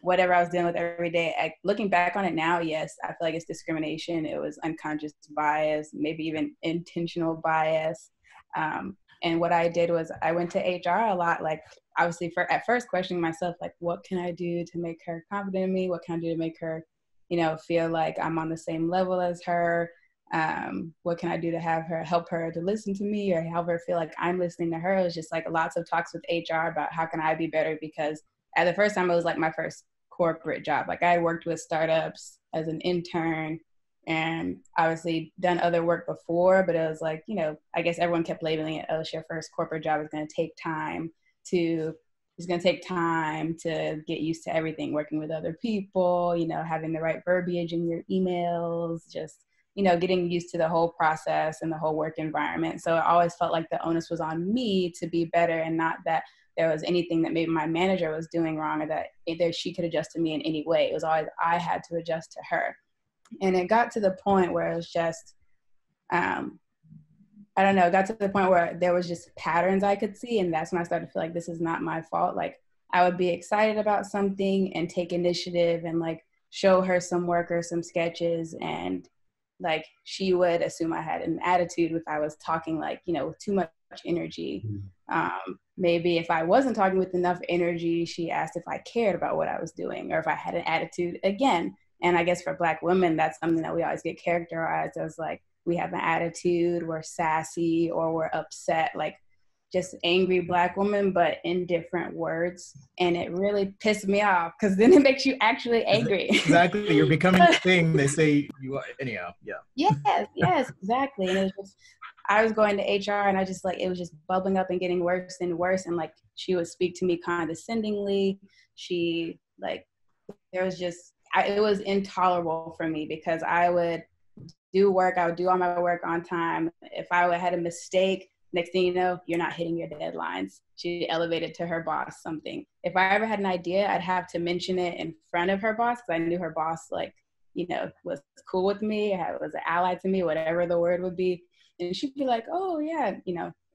whatever I was dealing with every day. Looking back on it now, yes, I feel like it's discrimination. It was unconscious bias, maybe even intentional bias. And what I did was I went to HR a lot, like obviously at first questioning myself, like, what can I do to make her confident in me? What can I do to make her, feel like I'm on the same level as her? What can I do to help her to listen to me or help her feel like I'm listening to her? It was just like lots of talks with HR about how can I be better, because at the first time it was like my first corporate job. Like I had worked with startups as an intern and obviously done other work before, but it was like, I guess everyone kept labeling it, oh, it's your first corporate job. It's going to take time to get used to everything, working with other people, having the right verbiage in your emails, just, getting used to the whole process and the whole work environment. So it always felt like the onus was on me to be better, and not that there was anything that maybe my manager was doing wrong or that either she could adjust to me in any way. It was always I had to adjust to her. And it got to the point where it was just, I don't know, it got to the point where there was just patterns I could see. And that's when I started to feel like this is not my fault. Like I would be excited about something and take initiative and like show her some work or some sketches. And like, she would assume I had an attitude if I was talking like, with too much energy. Maybe if I wasn't talking with enough energy, she asked if I cared about what I was doing or if I had an attitude again. And I guess for Black women, that's something that we always get characterized as, like, we have an attitude, we're sassy, or we're upset, like just angry Black women, but in different words. And it really pissed me off because then it makes you actually angry. Exactly. You're becoming the thing they say you are. Anyhow, yeah. Yes, exactly. And it was just, I was going to HR and I just like, it was just bubbling up and getting worse and worse. And like, she would speak to me condescendingly. She like, there was just, it was intolerable for me because I would do work. I would do all my work on time. If I had a mistake, next thing you know, you're not hitting your deadlines. She elevated to her boss something. If I ever had an idea, I'd have to mention it in front of her boss because I knew her boss, like, was cool with me, was an ally to me, whatever the word would be. And she'd be like, oh yeah,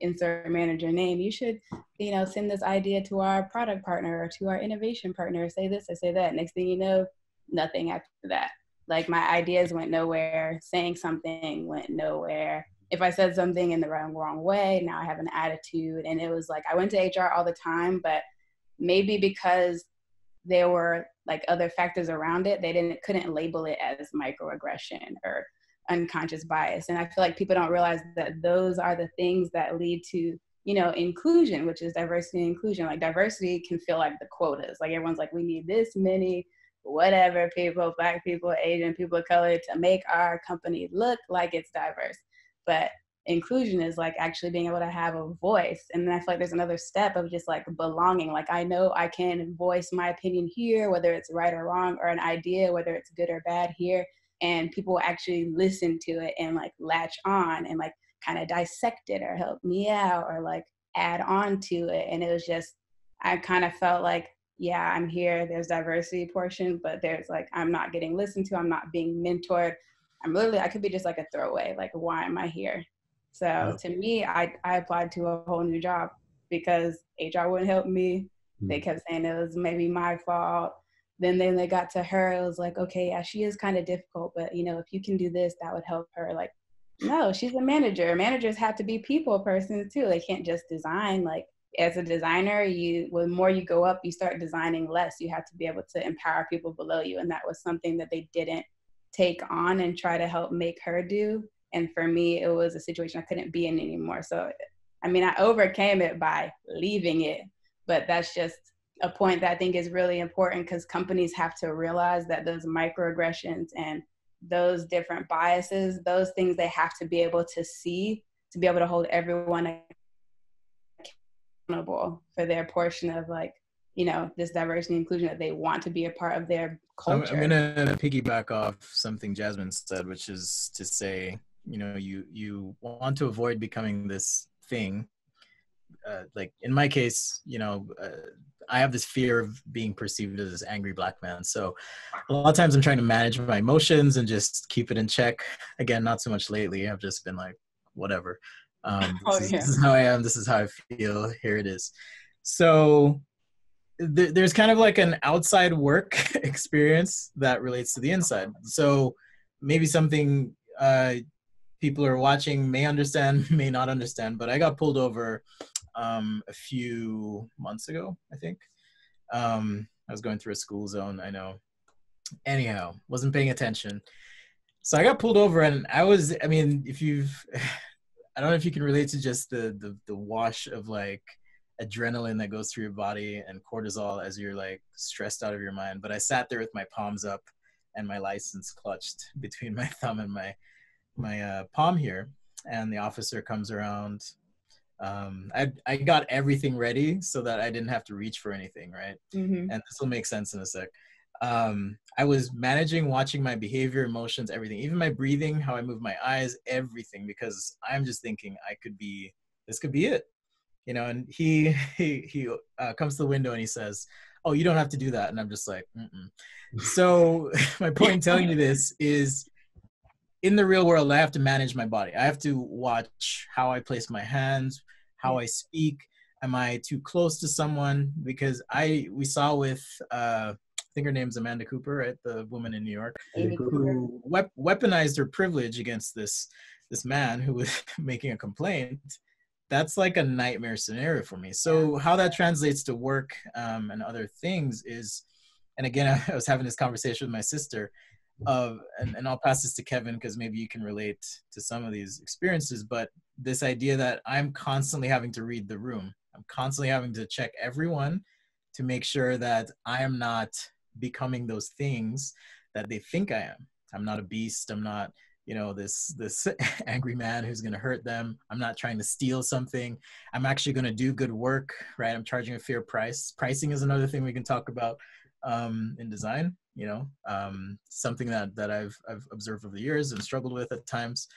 insert manager name. You should, send this idea to our product partner or to our innovation partner, say this or say that. Next thing you know, nothing after that. Like my ideas went nowhere. Saying something went nowhere. If I said something in the wrong way, now I have an attitude. And it was like, I went to HR all the time, but maybe because there were like other factors around it, they couldn't label it as microaggression or unconscious bias. And I feel like people don't realize that those are the things that lead to, inclusion, which is diversity and inclusion. Like diversity can feel like the quotas. Like everyone's like, we need this many, whatever people, Black people, Asian people of color to make our company look like it's diverse. But inclusion is like actually being able to have a voice. And then I feel like there's another step of just like belonging. Like I know I can voice my opinion here, whether it's right or wrong, or an idea, whether it's good or bad here. And people actually listen to it and like latch on and like kind of dissect it or help me out or like add on to it. And it was just, I kind of felt like, yeah, I'm here, there's diversity portion, but there's like, I'm not getting listened to, I'm not being mentored. I could be just like a throwaway, like, why am I here? So to me, I applied to a whole new job because HR wouldn't help me. They kept saying it was maybe my fault. Then they got to her, it was like, okay, yeah, she is kind of difficult, but if you can do this, that would help her. Like, no, she's a manager. Managers have to be people persons too. They can't just design. Like as a designer, the more you go up, you start designing less. You have to be able to empower people below you. And that was something that they didn't take on and try to help make her do. And for me, it was a situation I couldn't be in anymore. So, I mean, I overcame it by leaving it, but that's just a point that I think is really important because companies have to realize that those microaggressions and those different biases, those things they have to be able to see to be able to hold everyone accountable for their portion of like, this diversity and inclusion that they want to be a part of their culture. I'm going to piggyback off something Jasmine said, which is to say, you want to avoid becoming this thing. Like in my case, I have this fear of being perceived as this angry black man. So a lot of times I'm trying to manage my emotions and just keep it in check. Again, not so much lately. I've just been like, whatever. This is how I am. This is how I feel. Here it is. So there's kind of like an outside work experience that relates to the inside. So maybe something people are watching may understand, may not understand, but I got pulled over a few months ago, I think. I was going through a school zone, I know. Anyhow, wasn't paying attention. So I got pulled over, and I mean, I don't know if you can relate to just the wash of like adrenaline that goes through your body and cortisol as you're like stressed out of your mind. But I sat there with my palms up and my license clutched between my thumb and my palm here, and the officer comes around. I got everything ready so that I didn't have to reach for anything, right? Mm-hmm. And this will make sense in a sec. I was managing, watching my behavior, emotions, everything, even my breathing, how I move my eyes, everything, because I'm just thinking this could be it, and he comes to the window and he says, "Oh, you don't have to do that." And I'm just like, mm-mm. So my point in telling you this is, in the real world, I have to manage my body. I have to watch how I place my hands, how I speak. Am I too close to someone? Because we saw with, I think her name's Amanda Cooper, right? The woman in New York, who weaponized her privilege against this man who was making a complaint. That's like a nightmare scenario for me. So how that translates to work and other things is, and again, I was having this conversation with my sister, and I'll pass this to Kevin because maybe you can relate to some of these experiences, but this idea that I'm constantly having to read the room. I'm constantly having to check everyone to make sure that I am not becoming those things that they think I am. I'm not a beast. I'm not, this angry man who's going to hurt them. I'm not trying to steal something. I'm actually going to do good work, right? I'm charging a fair price. Pricing is another thing we can talk about in design, something that I've observed over the years and struggled with at times.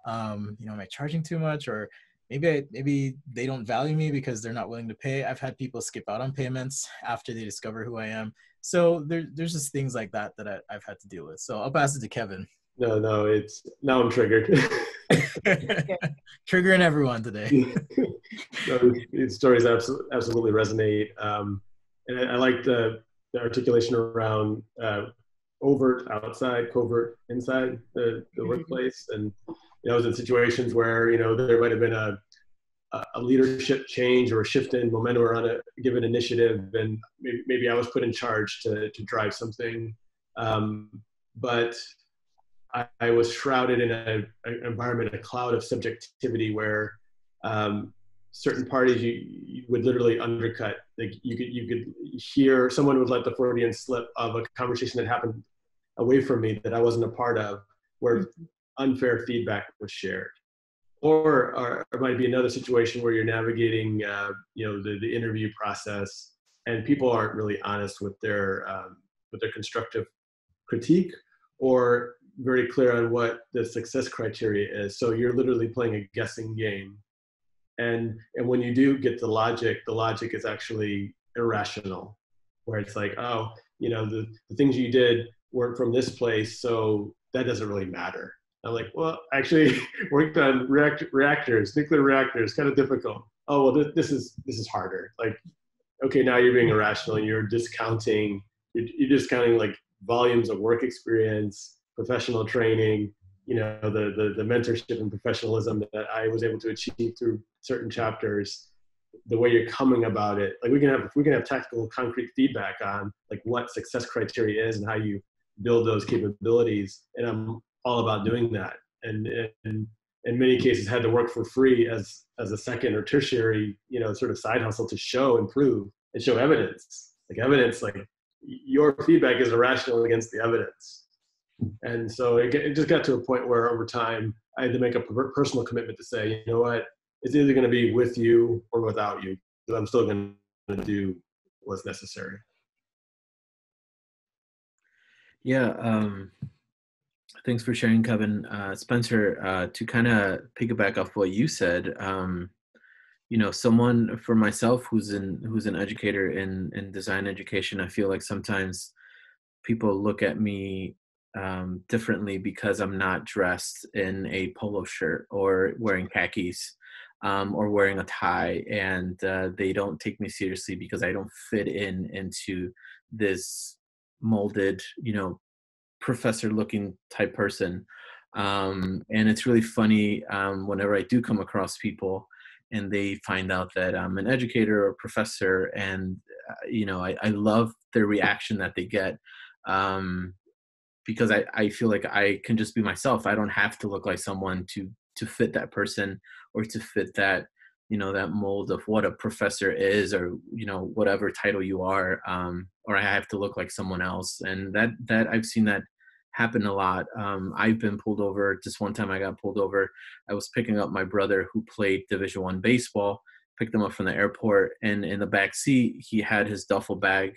Am I charging too much, or maybe they don't value me because they're not willing to pay? I've had people skip out on payments after they discover who I am. So there's just things like that I've had to deal with. So I'll pass it to Kevin. No, now I'm triggered. Triggering everyone today. No, these stories absolutely resonate. And I like the articulation around overt outside, covert inside the workplace. And I was in situations where there might have been a leadership change or a shift in momentum around a given initiative, and maybe I was put in charge to drive something, but I was shrouded in an environment, a cloud of subjectivity where certain parties you would literally undercut. Like you could hear someone would let the Freudian slip of a conversation that happened away from me that I wasn't a part of, where unfair feedback was shared. Or it might be another situation where you're navigating, the interview process, and people aren't really honest with their constructive critique, or very clear on what the success criteria is. So you're literally playing a guessing game. And when you do get the logic is actually irrational, where it's like, oh, the things you did weren't from this place, so that doesn't really matter. I'm like, well, actually worked on reactors, nuclear reactors, kind of difficult. Oh, well, this is harder. Like, okay, now you're being irrational and you're discounting like volumes of work experience, professional training, the mentorship and professionalism that I was able to achieve through certain chapters, the way you're coming about it. Like we can have tactical, concrete feedback on like what success criteria is and how you build those capabilities. And I'm all about doing that. And in many cases had to work for free as a second or tertiary, sort of side hustle to show and prove and show evidence. Like your feedback is irrational against the evidence. And so it just got to a point where over time I had to make a personal commitment to say, you know what, it's either going to be with you or without you, but I'm still going to do what's necessary. Yeah. Thanks for sharing, Kevin. Spencer, to kind of piggyback off what you said, someone for myself who's an educator in design education, I feel like sometimes people look at me differently because I'm not dressed in a polo shirt or wearing khakis or wearing a tie, and they don't take me seriously because I don't fit into this molded, professor looking type person. And it's really funny whenever I do come across people and they find out that I'm an educator or professor, and I love the reaction that they get, um, because I feel like I can just be myself. I don't have to look like someone to fit that person or to fit that, that mold of what a professor is, or whatever title you are, or I have to look like someone else. And that I've seen that happen a lot. I've been pulled over. Just one time I got pulled over. I was picking up my brother who played Division I baseball, picked him up from the airport, and in the back seat he had his duffel bag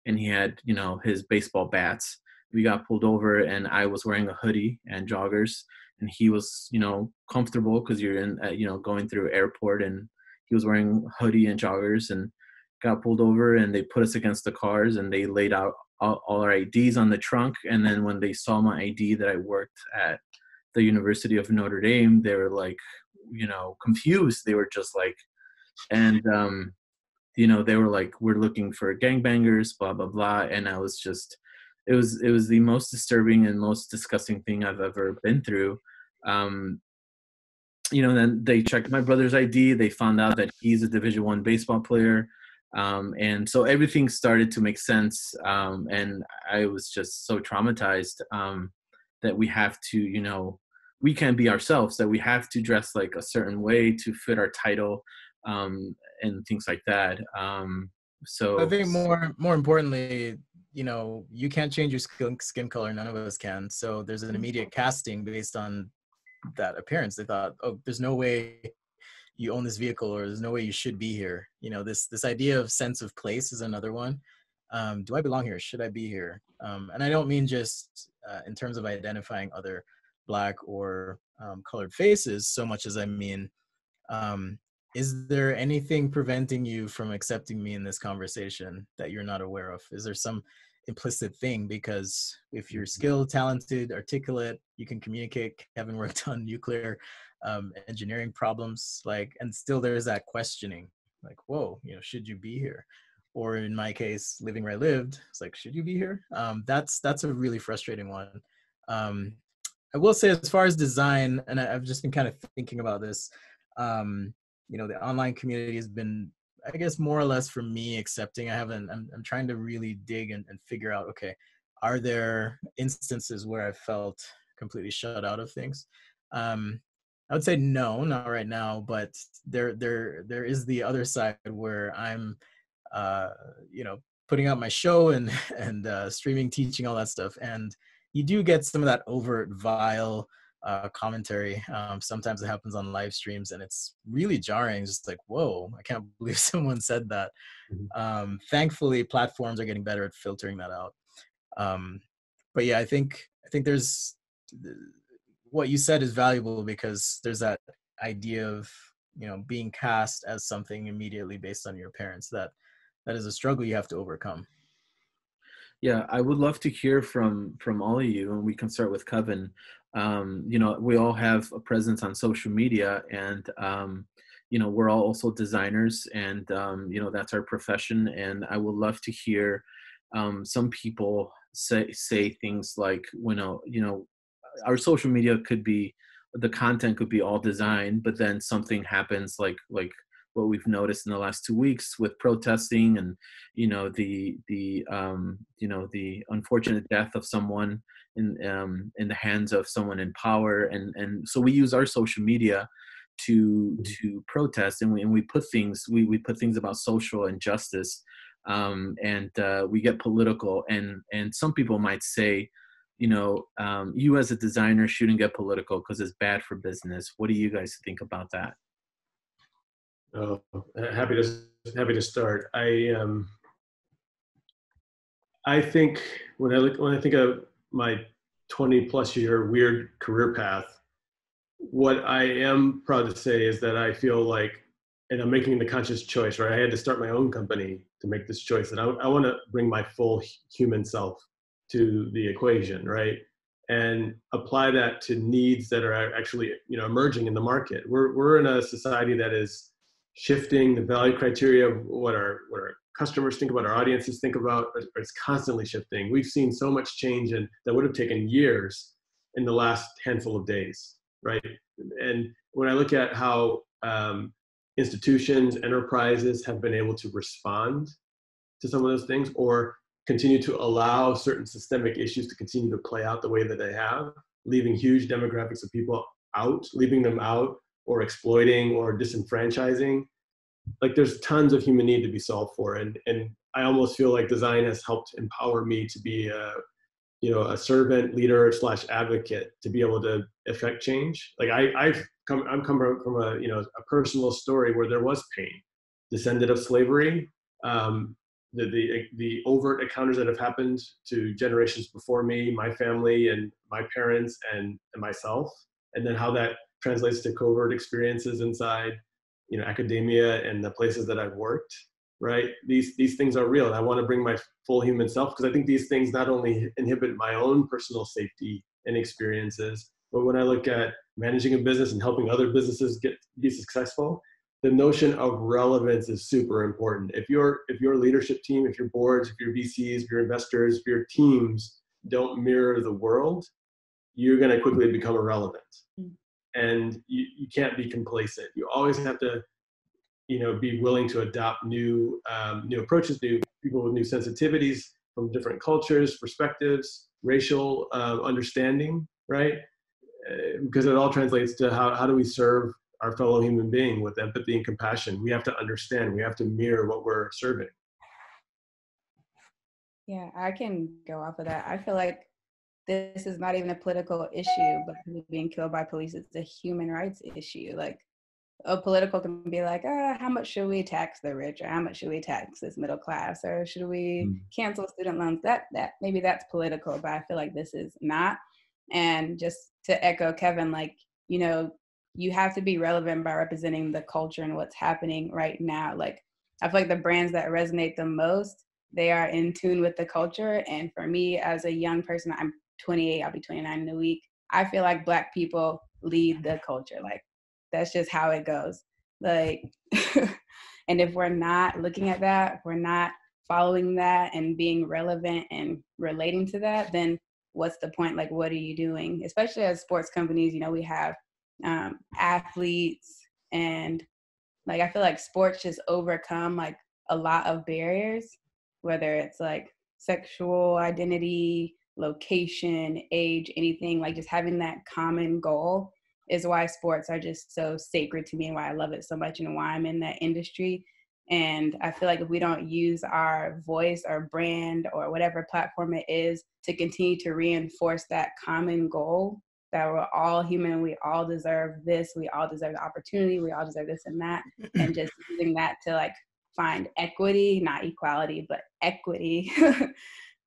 and he had his baseball bats. We got pulled over and I was wearing a hoodie and joggers, and he was, comfortable because you're in, going through airport, and he was wearing hoodie and joggers, and got pulled over, and they put us against the cars and they laid out all our IDs on the trunk. And then when they saw my ID that I worked at the University of Notre Dame, they were like, confused. They were just like, and, they were like, we're looking for gangbangers, blah, blah, blah. And I was just, it was the most disturbing and most disgusting thing I've ever been through. Um, then they checked my brother's ID. They found out that he's a Division I baseball player. And so everything started to make sense. And I was just so traumatized that we have to, we can't be ourselves, that we have to dress like a certain way to fit our title, and things like that. So I think more importantly, you can't change your skin color. None of us can. So there's an immediate casting based on that appearance. They thought, oh, there's no way you own this vehicle, or there's no way you should be here. This idea of sense of place is another one. Do I belong here? Should I be here? And I don't mean just in terms of identifying other Black or colored faces so much as I mean, is there anything preventing you from accepting me in this conversation that you're not aware of? Is there some implicit thing? Because if you're skilled, talented, articulate, you can communicate. Kevin worked on nuclear engineering problems, and still there's that questioning, like, whoa, should you be here? Or in my case, living where I lived, it's like, should you be here? That's a really frustrating one. I will say, as far as design, and I've just been kind of thinking about this, the online community has been, I guess, more or less for me accepting. I'm trying to really dig and figure out, okay, are there instances where I felt completely shut out of things? I would say no, not right now, but there is the other side where I'm, putting out my show and streaming, teaching, all that stuff, and you do get some of that overt, vile commentary. Sometimes it happens on live streams, and it's really jarring. Just like, whoa, I can't believe someone said that. Thankfully, platforms are getting better at filtering that out. But yeah, I think there's, what you said is valuable, because there's that idea of being cast as something immediately based on your parents. That is a struggle you have to overcome. Yeah, I would love to hear from all of you, and we can start with Kevin. We all have a presence on social media, and we're all also designers, and that's our profession. And I would love to hear some people say things like, our social media could be, the content could be all design, but then something happens like what we've noticed in the last 2 weeks with protesting, and the unfortunate death of someone in the hands of someone in power, and so we use our social media to protest, and we put things about social injustice, and we get political, and some people might say, you as a designer shouldn't get political because it's bad for business. What do you guys think about that? Oh, happy to start. I think when I think of my 20 plus year weird career path, what I am proud to say is that I feel like, and I'm making the conscious choice, right? I had to start my own company to make this choice, and I want to bring my full human self to the equation, right? And apply that to needs that are actually, emerging in the market. We're in a society that is shifting the value criteria of what our customers think about, our audiences think about. It's constantly shifting. We've seen so much change, and that would have taken years in the last handful of days, right? And when I look at how institutions, enterprises have been able to respond to some of those things, or continue to allow certain systemic issues to continue to play out the way that they have, leaving huge demographics of people out, leaving them out, or exploiting or disenfranchising. Like, there's tons of human need to be solved for. And I almost feel like design has helped empower me to be a servant leader / advocate to be able to affect change. Like, I'm coming from a personal story where there was pain, descended of slavery, the overt encounters that have happened to generations before me, my family and my parents and myself, and then how that translates to covert experiences inside, academia and the places that I've worked. Right? These things are real, and I want to bring my full human self, because I think these things not only inhibit my own personal safety and experiences, but when I look at managing a business and helping other businesses be successful, the notion of relevance is super important. If your leadership team, if your boards, if your VCs, if your investors, if your teams don't mirror the world, you're going to quickly become irrelevant. And you can't be complacent. You always have to be willing to adopt new approaches, new people with new sensitivities from different cultures, perspectives, racial understanding, right? Because it all translates to how do we serve our fellow human being with empathy and compassion. We have to understand, we have to mirror what we're serving. Yeah, I can go off of that. I feel like this is not even a political issue, but people being killed by police is a human rights issue. Like, a political can be like, how much should we tax the rich, or how much should we tax this middle class, or should we cancel student loans? That maybe that's political, but I feel like this is not. And just to echo Kevin, like, you have to be relevant by representing the culture and what's happening right now. Like, I feel like the brands that resonate the most, they are in tune with the culture. And for me, as a young person, I'm 28, I'll be 29 in a week. I feel like Black people lead the culture. Like, that's just how it goes. Like, and if we're not looking at that, if we're not following that and being relevant and relating to that, then what's the point? Like, what are you doing? Especially as sports companies, we have athletes, and like, I feel like sports just overcome like a lot of barriers, whether it's like sexual identity, location, age, anything, like just having that common goal is why sports are just so sacred to me, and why I love it so much, and why I'm in that industry. And I feel like if we don't use our voice or brand or whatever platform it is to continue to reinforce that common goal, that we're all human, we all deserve this, we all deserve the opportunity, we all deserve this and that, and just using that to like find equity, not equality, but equity,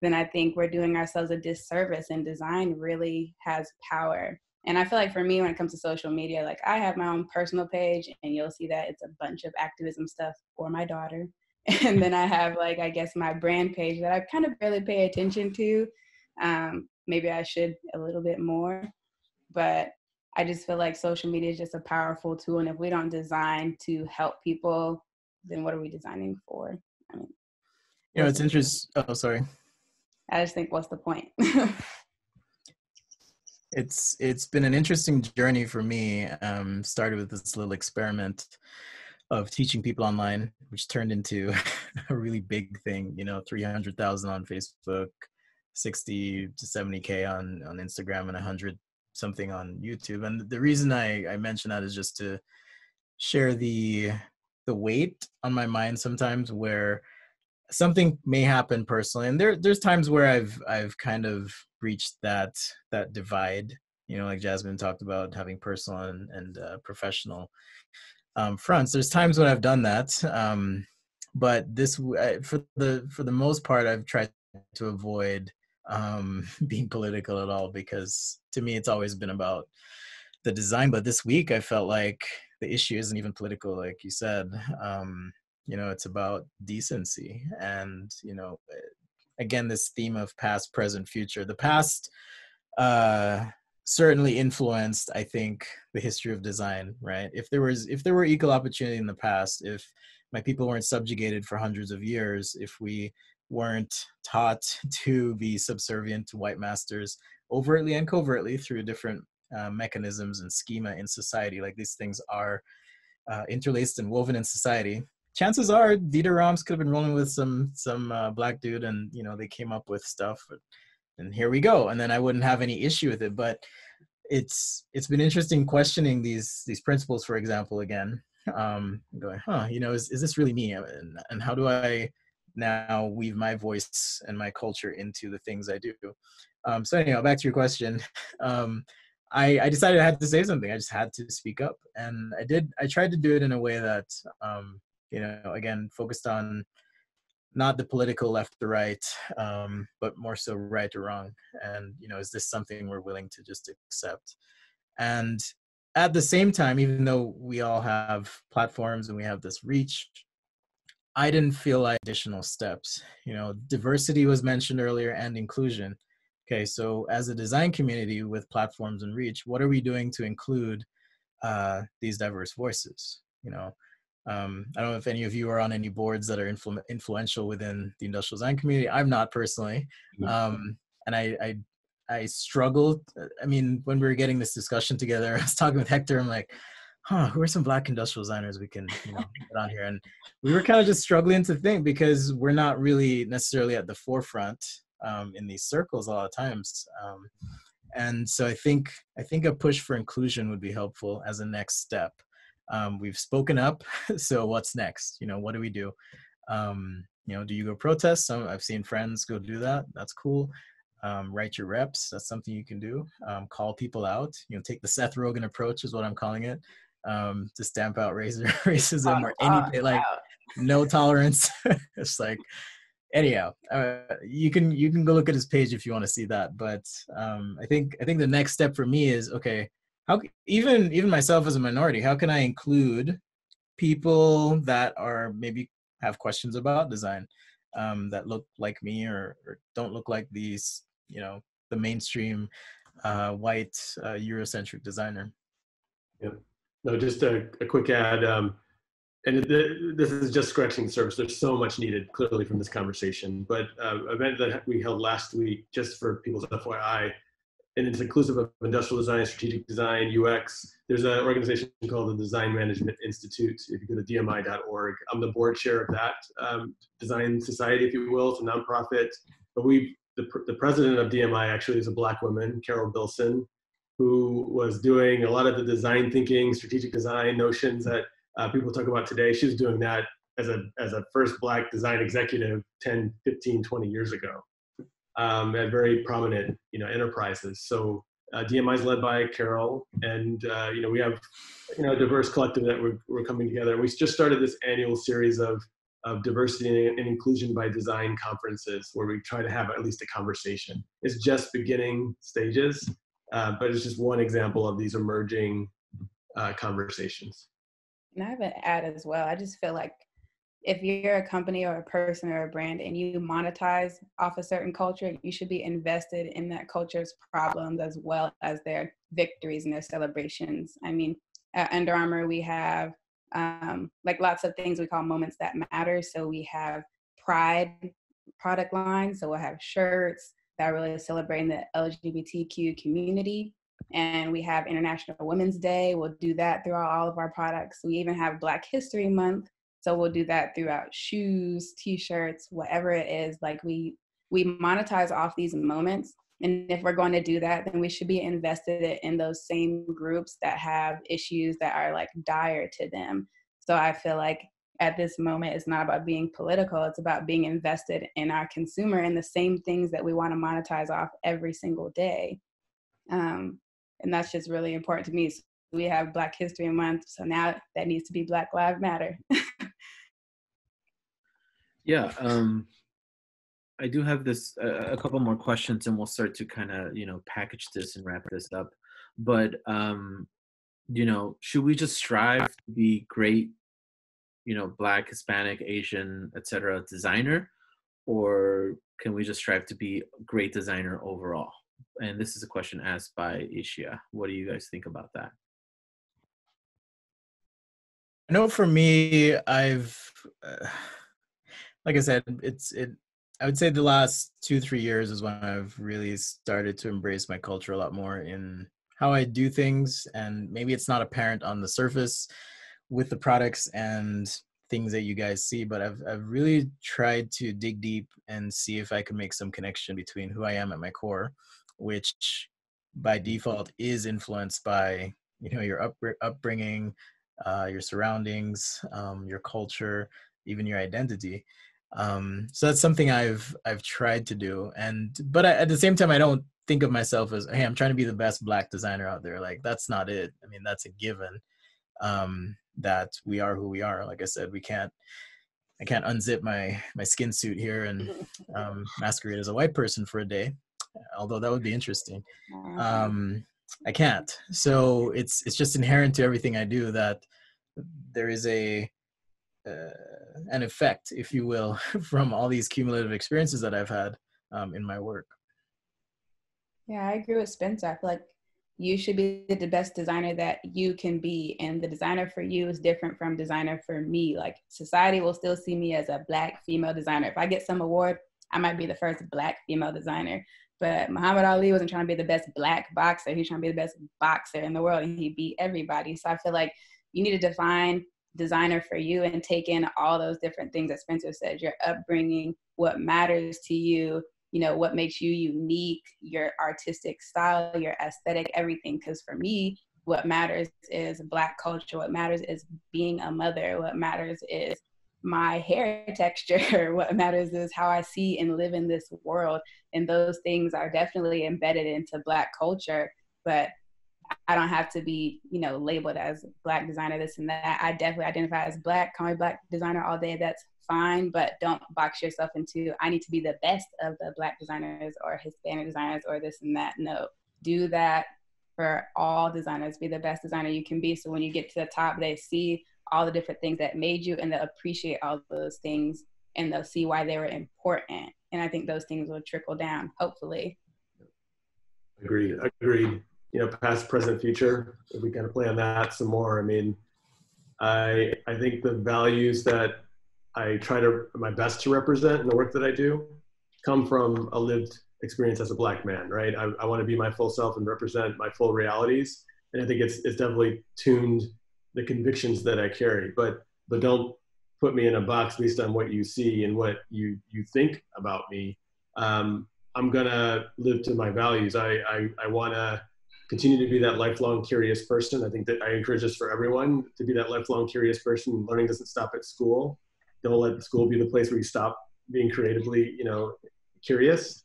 then I think we're doing ourselves a disservice, and design really has power. And I feel like for me, when it comes to social media, like, I have my own personal page, and you'll see that it's a bunch of activism stuff for my daughter. And then I have, like, I guess my brand page that I kind of barely pay attention to. Maybe I should a little bit more, but I just feel like social media is just a powerful tool. And if we don't design to help people, then what are we designing for? I mean, it's interesting. Oh, sorry. I just think, what's the point? It's been an interesting journey for me. Started with this little experiment of teaching people online, which turned into a really big thing. 300,000 on Facebook, 60 to 70K on Instagram, and 100 something on YouTube. And the reason I mention that is just to share the weight on my mind sometimes, where something may happen personally, and there's times where I've kind of breached that divide, like Jasmine talked about, having personal and professional fronts. There's times when I've done that, but this for the most part, I've tried to avoid being political at all, because to me it's always been about the design. But this week I felt like the issue isn't even political, like you said. It's about decency, and again, this theme of past, present, future. The past certainly influenced, I think, the history of design, right? If there were equal opportunity in the past, if my people weren't subjugated for hundreds of years, if we weren't taught to be subservient to white masters overtly and covertly through different mechanisms and schema in society, like these things are interlaced and woven in society, chances are Dieter Rams could have been rolling with some black dude, and they came up with stuff, and here we go. And then I wouldn't have any issue with it. But it's been interesting questioning these principles, for example, again, going, is this really me? And how do I now weave my voice and my culture into the things I do? So anyhow, back to your question. I decided I had to say something. I just had to speak up, and I did. I tried to do it in a way that, again, focused on not the political left or right, but more so right or wrong. And, is this something we're willing to just accept? And at the same time, even though we all have platforms and we have this reach, I didn't feel like additional steps. Diversity was mentioned earlier, and inclusion. Okay, so as a design community with platforms and reach, what are we doing to include these diverse voices? I don't know if any of you are on any boards that are influential within the industrial design community. I'm not personally, and I struggled. I mean, when we were getting this discussion together, I was talking with Hector. I'm like, who are some Black industrial designers we can get on here? And we were kind of just struggling to think, because we're not really necessarily at the forefront in these circles a lot of times. And so I think a push for inclusion would be helpful as a next step. We've spoken up, so what's next? What do we do? Do you go protest? I've seen friends go do that. That's cool. Write your reps. That's something you can do. Call people out. Take the Seth Rogen approach is what I'm calling it, to stamp out racism or anything, like no tolerance. It's like, anyhow, you can go look at his page if you want to see that. But I think the next step for me is, okay, how even myself as a minority, how can I include people that are maybe have questions about design, that look like me or don't look like these, the mainstream white Eurocentric designer. Yep. No, just a quick add. This is just scratching the surface. There's so much needed, clearly, from this conversation. But event that we held last week, just for people's FYI, and it's inclusive of industrial design, strategic design, UX. There's an organization called the Design Management Institute. If you go to dmi.org, I'm the board chair of that design society, if you will. It's a nonprofit. But the president of DMI actually is a Black woman, Carol Bilson, who was doing a lot of the design thinking, strategic design notions that people talk about today. She was doing that as a first Black design executive 10, 15, 20 years ago. At very prominent, enterprises. So DMI is led by Carol, and we have, a diverse collective that we're coming together. We just started this annual series of diversity and inclusion by design conferences, where we try to have at least a conversation. It's just beginning stages, but it's just one example of these emerging conversations. And I have an ad as well. I just feel like if you're a company or a person or a brand and you monetize off a certain culture, you should be invested in that culture's problems as well as their victories and their celebrations. I mean, at Under Armour, we have like lots of things we call moments that matter. So we have Pride product lines. So we'll have shirts that are really celebrating the LGBTQ community. And we have International Women's Day. We'll do that throughout all of our products. We even have Black History Month. So we'll do that throughout shoes, t-shirts, whatever it is. Like we monetize off these moments. And if we're going to do that, then we should be invested in those same groups that have issues that are like dire to them. So I feel like at this moment, it's not about being political. It's about being invested in our consumer and the same things that we want to monetize off every single day. And that's just really important to me. So we have Black History Month. So now that needs to be Black Lives Matter. Yeah, I do have this a couple more questions, and we'll start to kind of package this and wrap this up. But should we just strive to be great, Black, Hispanic, Asian, etc. designer, or can we just strive to be a great designer overall? And this is a question asked by Ishia. What do you guys think about that? I know for me, like I said, I would say the last 2-3 years is when I've really started to embrace my culture a lot more in how I do things. And maybe it's not apparent on the surface with the products and things that you guys see, but I've really tried to dig deep and see if I can make some connection between who I am at my core, which by default is influenced by your upbringing, your surroundings, your culture, even your identity. So that's something I've tried to do, but at the same time, I don't think of myself as, hey, I'm trying to be the best Black designer out there. Like, that's not it. I mean, that's a given. That we are who we are. Like I said, I can't unzip my skin suit here and masquerade as a white person for a day, although that would be interesting. I can't. So it's just inherent to everything I do that there is an effect, if you will, from all these cumulative experiences that I've had in my work. Yeah, I agree with Spencer. I feel like you should be the best designer that you can be. And the designer for you is different from designer for me. Like, society will still see me as a Black female designer. If I get some award, I might be the first Black female designer. But Muhammad Ali wasn't trying to be the best Black boxer. He's trying to be the best boxer in the world, and he beat everybody. So I feel like you need to define designer for you and take in all those different things that Spencer said, your upbringing, what matters to you, what makes you unique, your artistic style, your aesthetic, everything. Because for me, what matters is Black culture. What matters is being a mother. What matters is my hair texture. What matters is how I see and live in this world. And those things are definitely embedded into Black culture. But I don't have to be, labeled as Black designer, this and that. I definitely identify as Black, call me Black designer all day. That's fine, but don't box yourself into, I need to be the best of the Black designers or Hispanic designers or this and that. No, do that for all designers. Be the best designer you can be. So when you get to the top, they see all the different things that made you, and they'll appreciate all those things, and they'll see why they were important. And I think those things will trickle down, hopefully. Agreed. Past, present, future. If we kind of play on that some more. I mean, I think the values that I try my best to represent in the work that I do come from a lived experience as a Black man, right? I want to be my full self and represent my full realities. And I think it's definitely tuned the convictions that I carry, but don't put me in a box based on what you see and what you think about me. I'm gonna live to my values. I want to continue to be that lifelong curious person. I think that I encourage this for everyone to be that lifelong curious person. Learning doesn't stop at school. Don't let school be the place where you stop being creatively, curious,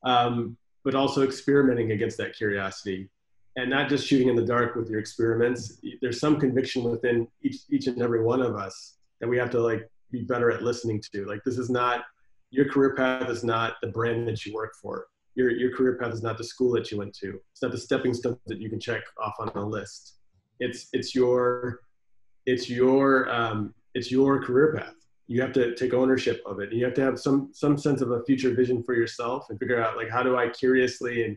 but also experimenting against that curiosity, and not just shooting in the dark with your experiments. There's some conviction within each and every one of us that we have to be better at listening to. This is not, your career path is not the brand that you work for. Your career path is not the school that you went to. It's not the stepping stones that you can check off on a list. It's your career path. You have to take ownership of it. You have to have some sense of a future vision for yourself and figure out how do I curiously and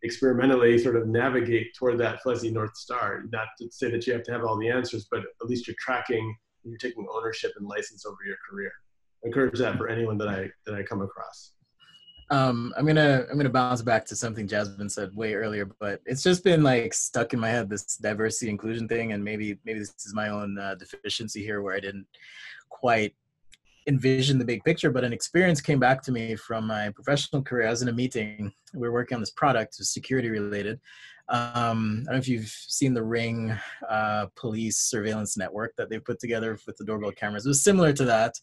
experimentally sort of navigate toward that fuzzy North Star. Not to say that you have to have all the answers, but at least you're tracking, you're taking ownership and license over your career. I encourage that for anyone that I come across. I'm gonna bounce back to something Jasmine said way earlier, but it's just been stuck in my head, this diversity inclusion thing, and maybe this is my own deficiency here, where I didn't quite envision the big picture. But an experience came back to me from my professional career. I was in a meeting. We were working on this product, it was security related. I don't know if you've seen the Ring police surveillance network that they put together with the doorbell cameras. It was similar to that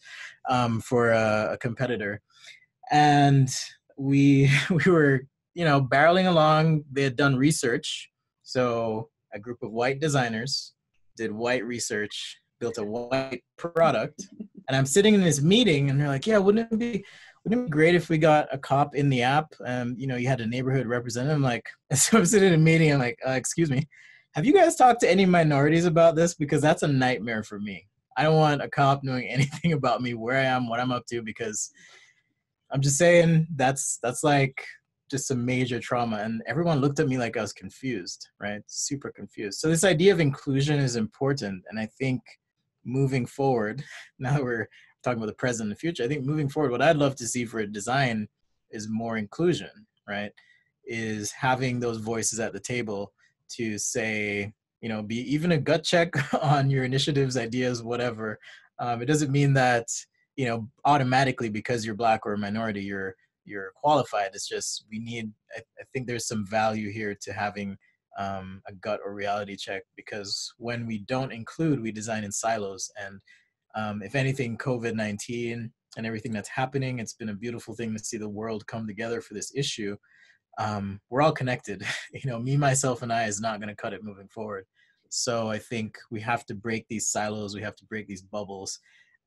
for a competitor. And we were, barreling along. They had done research. So a group of white designers did white research, built a white product. And I'm sitting in this meeting and they're like, yeah, wouldn't wouldn't it be great if we got a cop in the app? You know, you had a neighborhood representative. I'm like, so I'm sitting in a meeting. I'm like, excuse me, have you guys talked to any minorities about this? Because that's a nightmare for me. I don't want a cop knowing anything about me, where I am, what I'm up to, because I'm just saying that's like just a major trauma. And everyone looked at me like I was confused, right? Super confused. So this idea of inclusion is important. And I think moving forward, now that we're talking about the present and the future, I think moving forward, what I'd love to see for design is more inclusion, right? Is having those voices at the table to say, you know, be even a gut check on your initiatives, ideas, whatever. It doesn't mean that, you know, automatically because you're Black or a minority, you're qualified. It's just we need. I think there's some value here to having a gut or reality check, because when we don't include, we design in silos. And if anything, COVID-19 and everything that's happening, it's been a beautiful thing to see the world come together for this issue. We're all connected. You know, me, myself, and I is not going to cut it moving forward. So I think we have to break these silos. We have to break these bubbles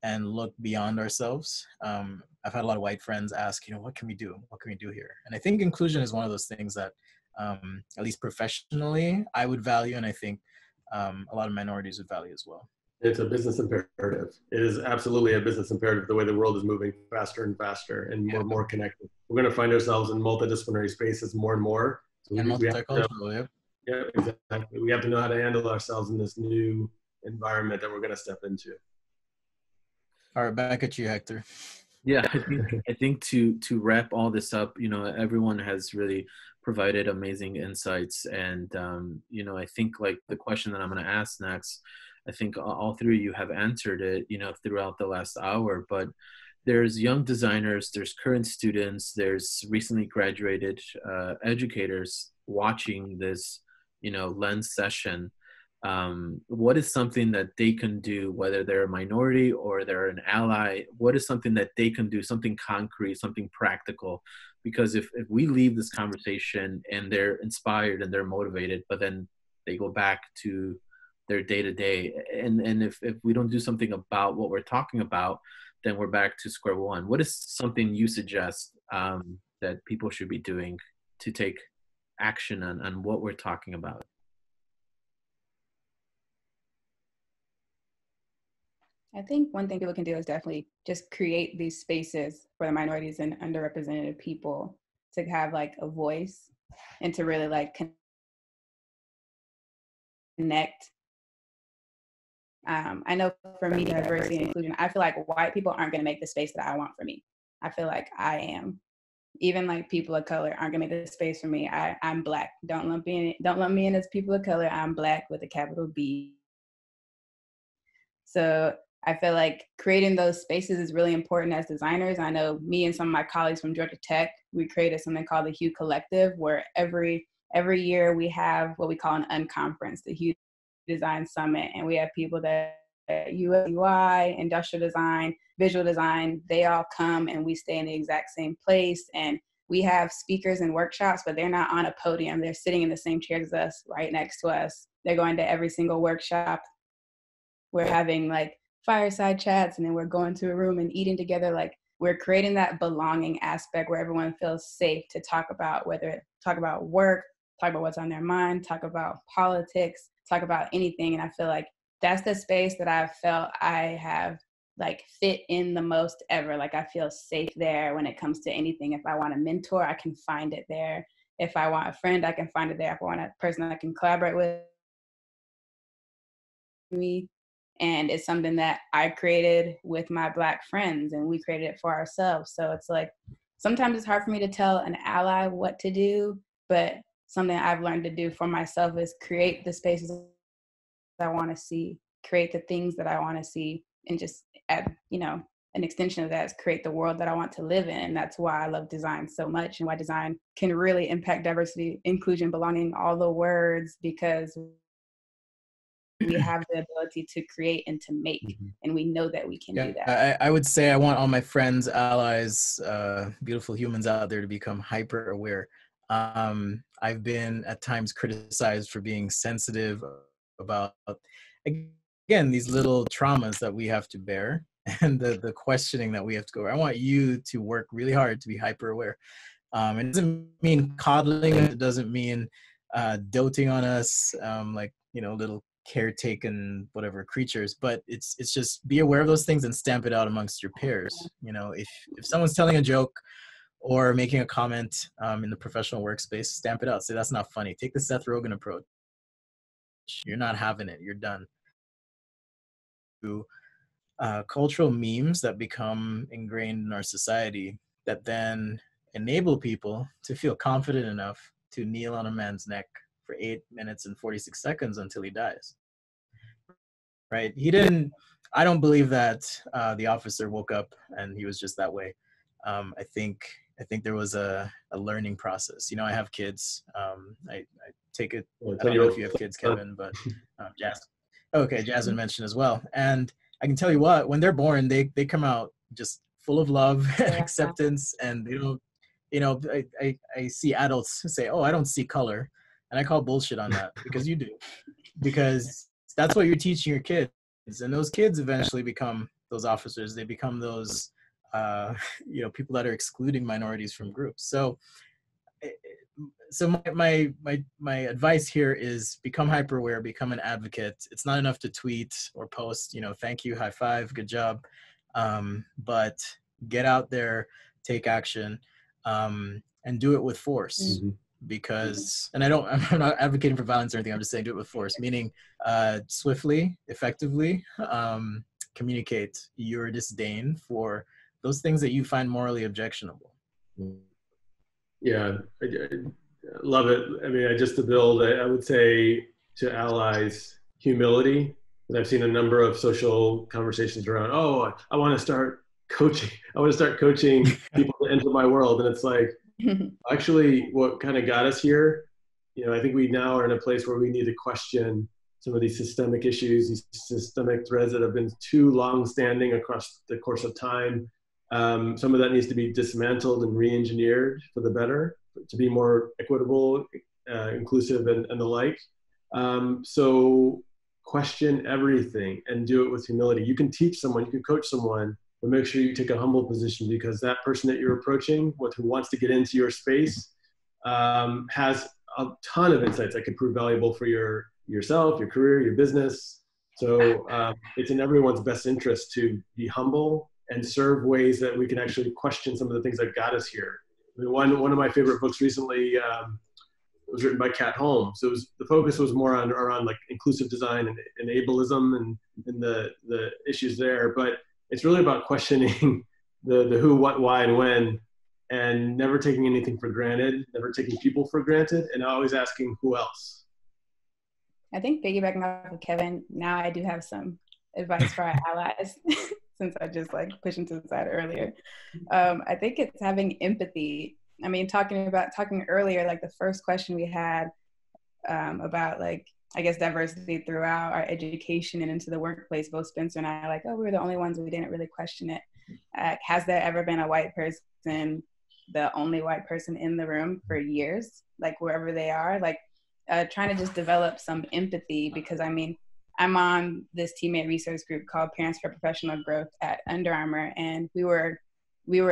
and look beyond ourselves. I've had a lot of white friends ask, you know, what can we do? What can we do here? And I think inclusion is one of those things that, at least professionally, I would value, and I think a lot of minorities would value as well. It's a business imperative. It is absolutely a business imperative, the way the world is moving faster and faster and more connected. We're going to find ourselves in multidisciplinary spaces more and more. So and multicultural, yeah, exactly. We have to know how to handle ourselves in this new environment that we're going to step into. All right, back at you, Hector. Yeah, I think to wrap all this up, you know, everyone has really provided amazing insights, and you know, I think like the question that I'm going to ask next, I think all three of you have answered it, you know, throughout the last hour. But there's young designers, there's current students, there's recently graduated educators watching this, you know, Lens session. What is something that they can do, whether they're a minority or they're an ally? What is something that they can do, something concrete, something practical? Because if we leave this conversation and they're inspired and they're motivated, but then they go back to their day-to-day, and if we don't do something about what we're talking about, then we're back to square one. What is something you suggest that people should be doing to take action on what we're talking about? I think one thing people can do is definitely just create these spaces for the minorities and underrepresented people to have like a voice and to really like connect. I know for me, diversity and inclusion, I feel like white people aren't going to make the space that I want for me. I feel like I am. Even like people of color aren't gonna make the space for me. I'm Black. Don't lump me in as people of color. I'm Black with a capital B. So I feel like creating those spaces is really important as designers. I know me and some of my colleagues from Georgia Tech, we created something called the Hue Collective, where every year we have what we call an unconference, the Hue Design Summit, and we have people that UI, industrial design, visual design, they all come and we stay in the exact same place. And we have speakers and workshops, but they're not on a podium. They're sitting in the same chairs as us, right next to us. They're going to every single workshop. We're having like fireside chats, and then we're going to a room and eating together. Like we're creating that belonging aspect where everyone feels safe to talk about work, talk about what's on their mind, talk about politics, talk about anything. And I feel like that's the space that I've felt I have like fit in the most ever. Like I feel safe there when it comes to anything. If I want a mentor, I can find it there. If I want a friend, I can find it there. If I want a person that I can collaborate with me. And it's something that I created with my Black friends, and we created it for ourselves. So it's like, sometimes it's hard for me to tell an ally what to do, but something I've learned to do for myself is create the spaces I want to see, create the things that I want to see, and just add, you know, an extension of that is create the world that I want to live in. And that's why I love design so much, and why design can really impact diversity, inclusion, belonging, all the words, because we have the ability to create and to make, and we know that we can do that. I would say I want all my friends, allies, beautiful humans out there to become hyper aware. I've been at times criticized for being sensitive about, again, these little traumas that we have to bear. and the questioning that we have to go over. I want you to work really hard to be hyper aware. It doesn't mean coddling. It doesn't mean doting on us, like, little caretaken whatever creatures. But it's just be aware of those things and stamp it out amongst your peers. If someone's telling a joke or making a comment in the professional workspace, stamp it out. Say that's not funny. Take the Seth Rogen approach. You're not having it. You're done. Cultural memes that become ingrained in our society that then enable people to feel confident enough to kneel on a man's neck for 8 minutes and 46 seconds until he dies. Right? I don't believe that the officer woke up and he was just that way. I think there was a learning process. I have kids. I take it. I don't know if you have kids, Kevin, but Jasmine mentioned as well. And I can tell you what, when they're born, they come out just full of love and acceptance, and they don't, I see adults say, oh, I don't see color. And I call bullshit on that, because you do. Because that's what you're teaching your kids. And those kids eventually become those officers. They become those, people that are excluding minorities from groups. So my advice here is become hyper aware, become an advocate. It's not enough to tweet or post, thank you, high five, good job. But get out there, take action, and do it with force. Mm-hmm. Because, and I'm not advocating for violence or anything, I'm just saying do it with force, meaning swiftly, effectively, communicate your disdain for those things that you find morally objectionable. Yeah, I love it. I mean, just to build, I would say to allies, humility. And I've seen a number of social conversations around, oh, I want to start coaching. I want to start coaching people to enter my world. And it's like, actually, what kind of got us here, I think we now are in a place where we need to question some of these systemic issues, these systemic threads that have been too long-standing across the course of time. Some of that needs to be dismantled and re-engineered for the better, to be more equitable, inclusive, and the like. So question everything and do it with humility. You can teach someone, you can coach someone, but make sure you take a humble position, because that person that you're approaching, who wants to get into your space, has a ton of insights that could prove valuable for yourself, your career, your business. So it's in everyone's best interest to be humble and serve ways that we can actually question some of the things that got us here. I mean, one of my favorite books recently was written by Kat Holmes. So the focus was more around like inclusive design and ableism and the issues there. But it's really about questioning the who, what, why, and when, and never taking anything for granted, never taking people for granted, and always asking who else. I think piggybacking off of Kevin, now I do have some advice for our allies, since I just pushed him to the side earlier. I think it's having empathy. I mean, talking earlier, the first question we had about diversity throughout our education and into the workplace, both Spencer and I we were the only ones we didn't really question it. Has there ever been a white person, the only white person in the room for years, wherever they are, trying to just develop some empathy, because I mean, I'm on this teammate resource group called Parents for Professional Growth at Under Armour, and we were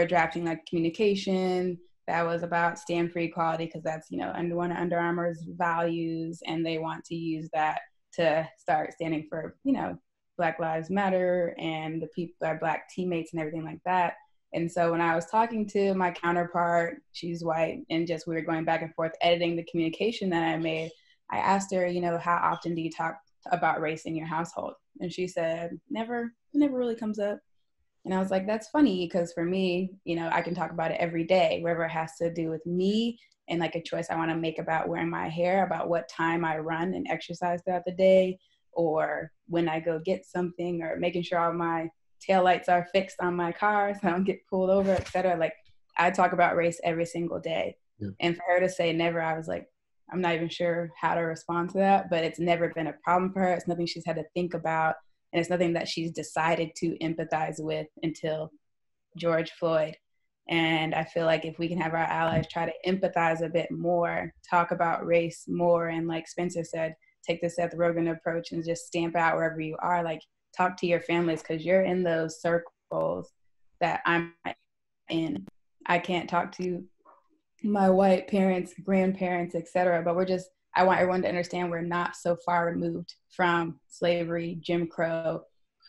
drafting communication that was about stand for equality, because that's one of Under Armour's values, and they want to use that to start standing for Black Lives Matter and the people, our Black teammates and everything like that. And so when I was talking to my counterpart, she's white, and just we were going back and forth editing the communication that I made, I asked her, how often do you talk about race in your household? And she said, never. It never really comes up. And I was like, that's funny, because for me, I can talk about it every day, wherever it has to do with me and a choice I want to make about wearing my hair, about what time I run and exercise throughout the day, or when I go get something, or making sure all my taillights are fixed on my car so I don't get pulled over, etc. I talk about race every single day. Yeah. And for her to say never, I was like, I'm not even sure how to respond to that, but it's never been a problem for her. It's nothing she's had to think about. And it's nothing that she's decided to empathize with until George Floyd. And I feel if we can have our allies try to empathize a bit more, talk about race more, and like Spencer said, take the Seth Rogen approach and just stamp out wherever you are, talk to your families, because you're in those circles that I'm in. I can't talk to my white parents, grandparents, etc. But I want everyone to understand we're not so far removed from slavery, Jim Crow,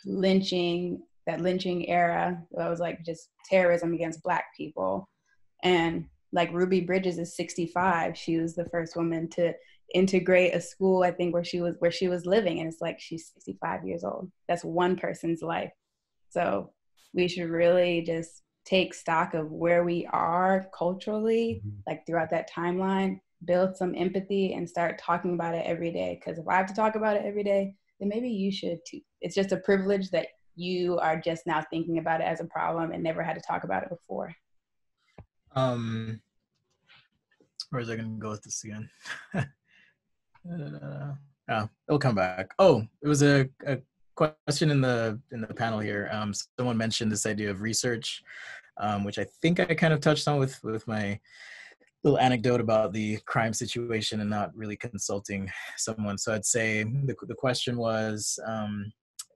lynching, that lynching era. That was like just terrorism against Black people. And like Ruby Bridges is 65. She was the first woman to integrate a school, I think, where she was living. And it's like, she's 65 years old. That's one person's life. So we should really just take stock of where we are culturally, like throughout that timeline, build some empathy and start talking about it every day. Because if I have to talk about it every day, then maybe you should too. It's just a privilege that you are just now thinking about it as a problem and never had to talk about it before. Where is I going to go with this again? It'll come back. Oh, it was a question in the panel here. Someone mentioned this idea of research, which I think I kind of touched on with my little anecdote about the crime situation and not really consulting someone. So I'd say the question was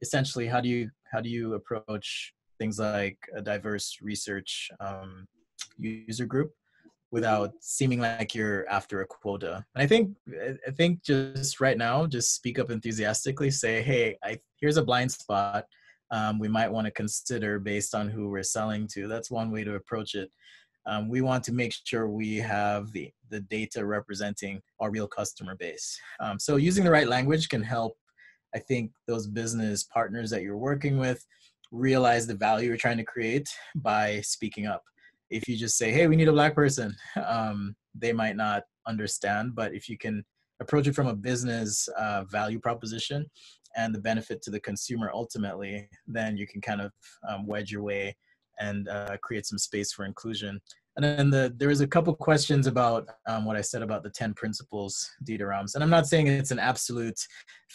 essentially, how do you approach things like a diverse research user group without seeming like you're after a quota? And I think just right now, just speak up enthusiastically, say, hey, here's a blind spot we might want to consider based on who we're selling to. That's one way to approach it. We want to make sure we have the data representing our real customer base. So using the right language can help, I think, those business partners that you're working with realize the value you're trying to create by speaking up. If you just say, hey, we need a Black person, they might not understand. But if you can approach it from a business value proposition and the benefit to the consumer ultimately, then you can kind of wedge your way and create some space for inclusion. And then there was a couple questions about what I said about the 10 principles, Dieter Rams. And I'm not saying it's an absolute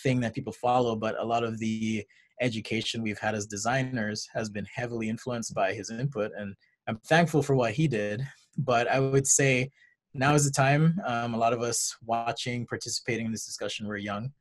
thing that people follow, but a lot of the education we've had as designers has been heavily influenced by his input. And I'm thankful for what he did. But I would say now is the time. A lot of us watching, participating in this discussion, we're young.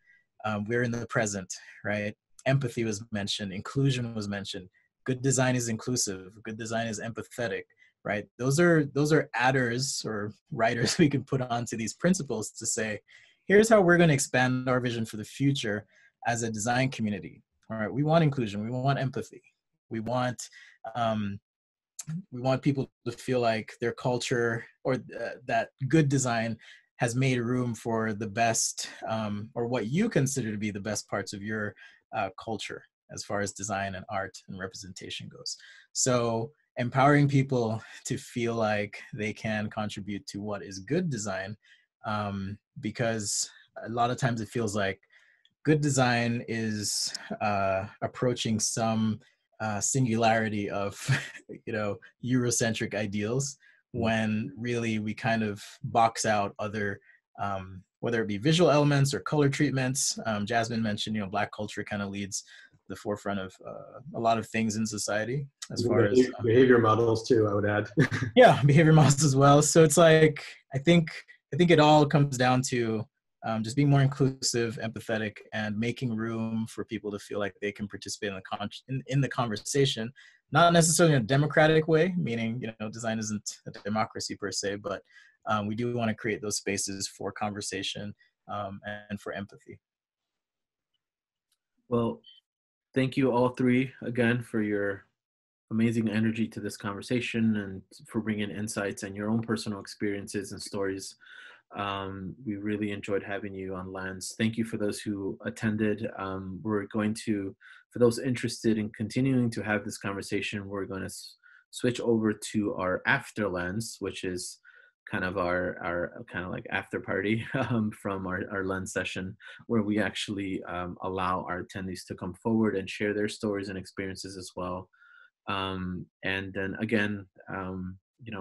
We're in the present, right? Empathy was mentioned. Inclusion was mentioned. Good design is inclusive. Good design is empathetic, right? Those are adders or writers we can put onto these principles to say, here's how we're going to expand our vision for the future as a design community. All right, we want inclusion. We want empathy. We want people to feel like their culture or that good design has made room for the best or what you consider to be the best parts of your culture as far as design and art and representation goes. So empowering people to feel like they can contribute to what is good design, because a lot of times it feels like good design is approaching some singularity of, Eurocentric ideals, when really we kind of box out other, whether it be visual elements or color treatments. Jasmine mentioned, Black culture kind of leads the forefront of a lot of things in society as far as behavior models too, I would add. Yeah, behavior models as well. So it's like, I think it all comes down to just being more inclusive, empathetic, and making room for people to feel like they can participate in the conversation, not necessarily in a democratic way, meaning, design isn't a democracy per se, but we do want to create those spaces for conversation and for empathy. Well, thank you all three again for your amazing energy to this conversation and for bringing insights and your own personal experiences and stories. We really enjoyed having you on Lens. Thank you for those who attended. We're going to, for those interested in continuing to have this conversation, we're going to switch over to our after Lens, which is kind of our kind of like after party from our Lens session, where we actually allow our attendees to come forward and share their stories and experiences as well. And then again,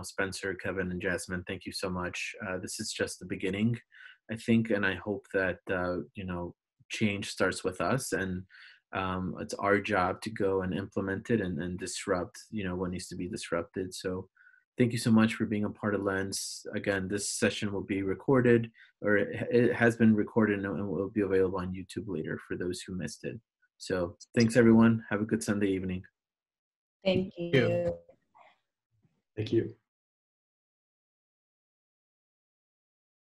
Spencer, Kevin, and Jasmine, thank you so much. This is just the beginning, I think, and I hope that, change starts with us, and it's our job to go and implement it and disrupt, what needs to be disrupted. So thank you so much for being a part of Lens. Again, this session will be recorded, or it has been recorded and will be available on YouTube later for those who missed it. So thanks, everyone. Have a good Sunday evening. Thank you. you. Thank you.